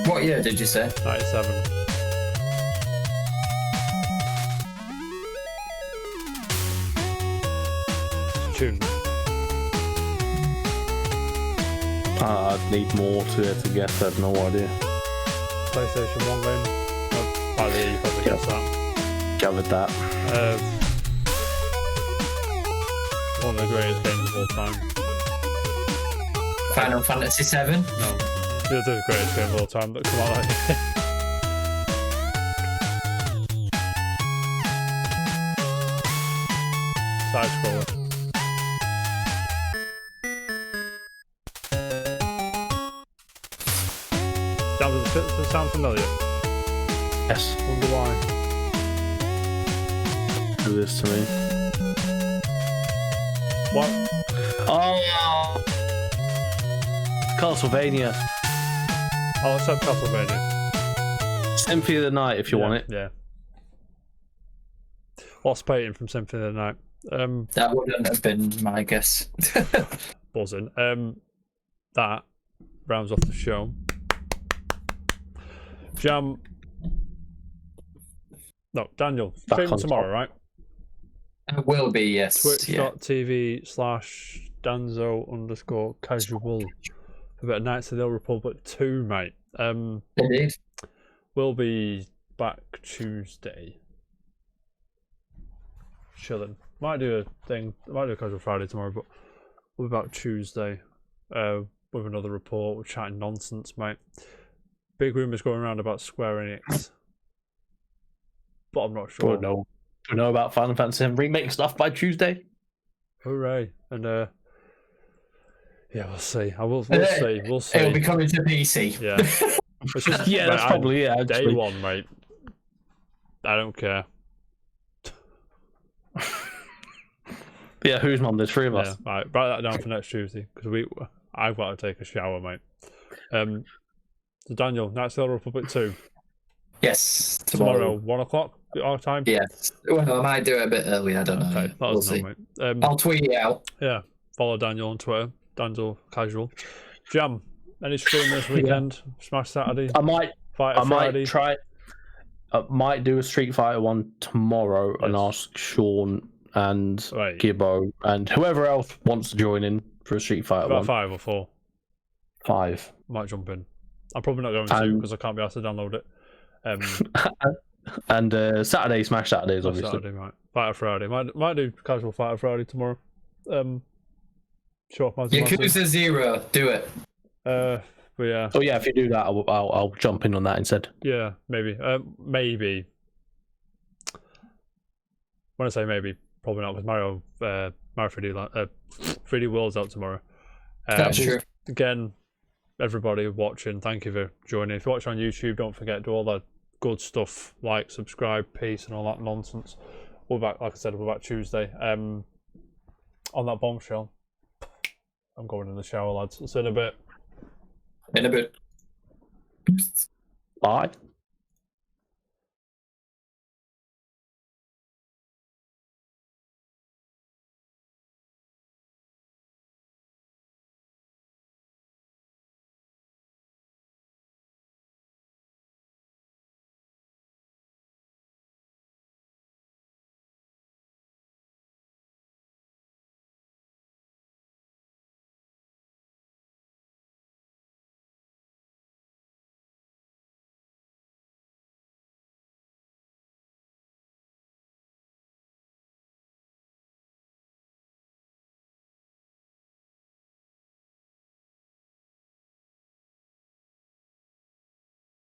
What year did you say? 97. Tune. I'd need more to guess. I have no idea. PlayStation 1 game. Well, by the way, you probably guessed that. Gathered that. One of the greatest games of all time. Final Fantasy 7? No. It's the greatest game of all time that come out like side scroller. Does it sound familiar? Yes. Wonder why. Do this to me. What? Oh! Castlevania. Oh, it's at Castlevania. Symphony of the Night, if you want it. Yeah. What's painting from Symphony of the Night? That wouldn't have been my guess. Buzzing. That rounds off the show. Jam. No, Daniel. Back Streaming on tomorrow, top. right? It will be, yes. Yeah. Twitch.tv/Danzo_casual. for a bit of Knights of the Old Republic 2, mate. Indeed. We'll be back Tuesday. Chilling. Might do a thing. Might do a casual Friday tomorrow, but we'll be back Tuesday with another report. We're chatting nonsense, mate. Big rumours going around about Square Enix, but I'm not sure. We'll know about Final Fantasy VII Remake stuff by Tuesday. Hooray! And yeah, we'll see. We'll see. We'll see. It'll be coming to PC. Yeah. It's just, Yeah, that's probably it. Day one, mate. I don't care. Yeah, who's on? There's 3 of us. Yeah, right, write that down for next Tuesday because I've got to take a shower, mate. So Daniel, Knights of the Old Republic 2. Yes, Tomorrow, 1 o'clock our time. Yes. Well, I might do it a bit early. I don't know. Okay, let We'll us know, see. mate. I'll tweet it out. Yeah, follow Daniel on Twitter. Daniel Casual. Jam. Any stream this weekend? Smash Saturday. I might Friday. try. I might do a Street Fighter one tomorrow and Yes. ask Sean and Right. Gibbo and whoever else wants to join in for a Street Fighter About one. 5 or 4. 5. Might jump in. I'm probably not going to because I can't be asked to download it. And Saturday, Smash Saturdays, obviously. Saturday, right. Fighter Friday. Might do casual Fighter Friday tomorrow. Sure. Yakuza 0, do it. But yeah. Oh yeah, if you do that, I'll jump in on that instead. Yeah, maybe. Maybe. When I say maybe, probably not because Mario 3D World's out tomorrow. That's true. Again, everybody watching, thank you for joining. If you watch on YouTube, don't forget to do all that good stuff like subscribe, peace, and all that nonsense. We're back, like I said, we're back Tuesday. On that bombshell, I'm going in the shower, lads. See you in a bit. In a bit. Bye.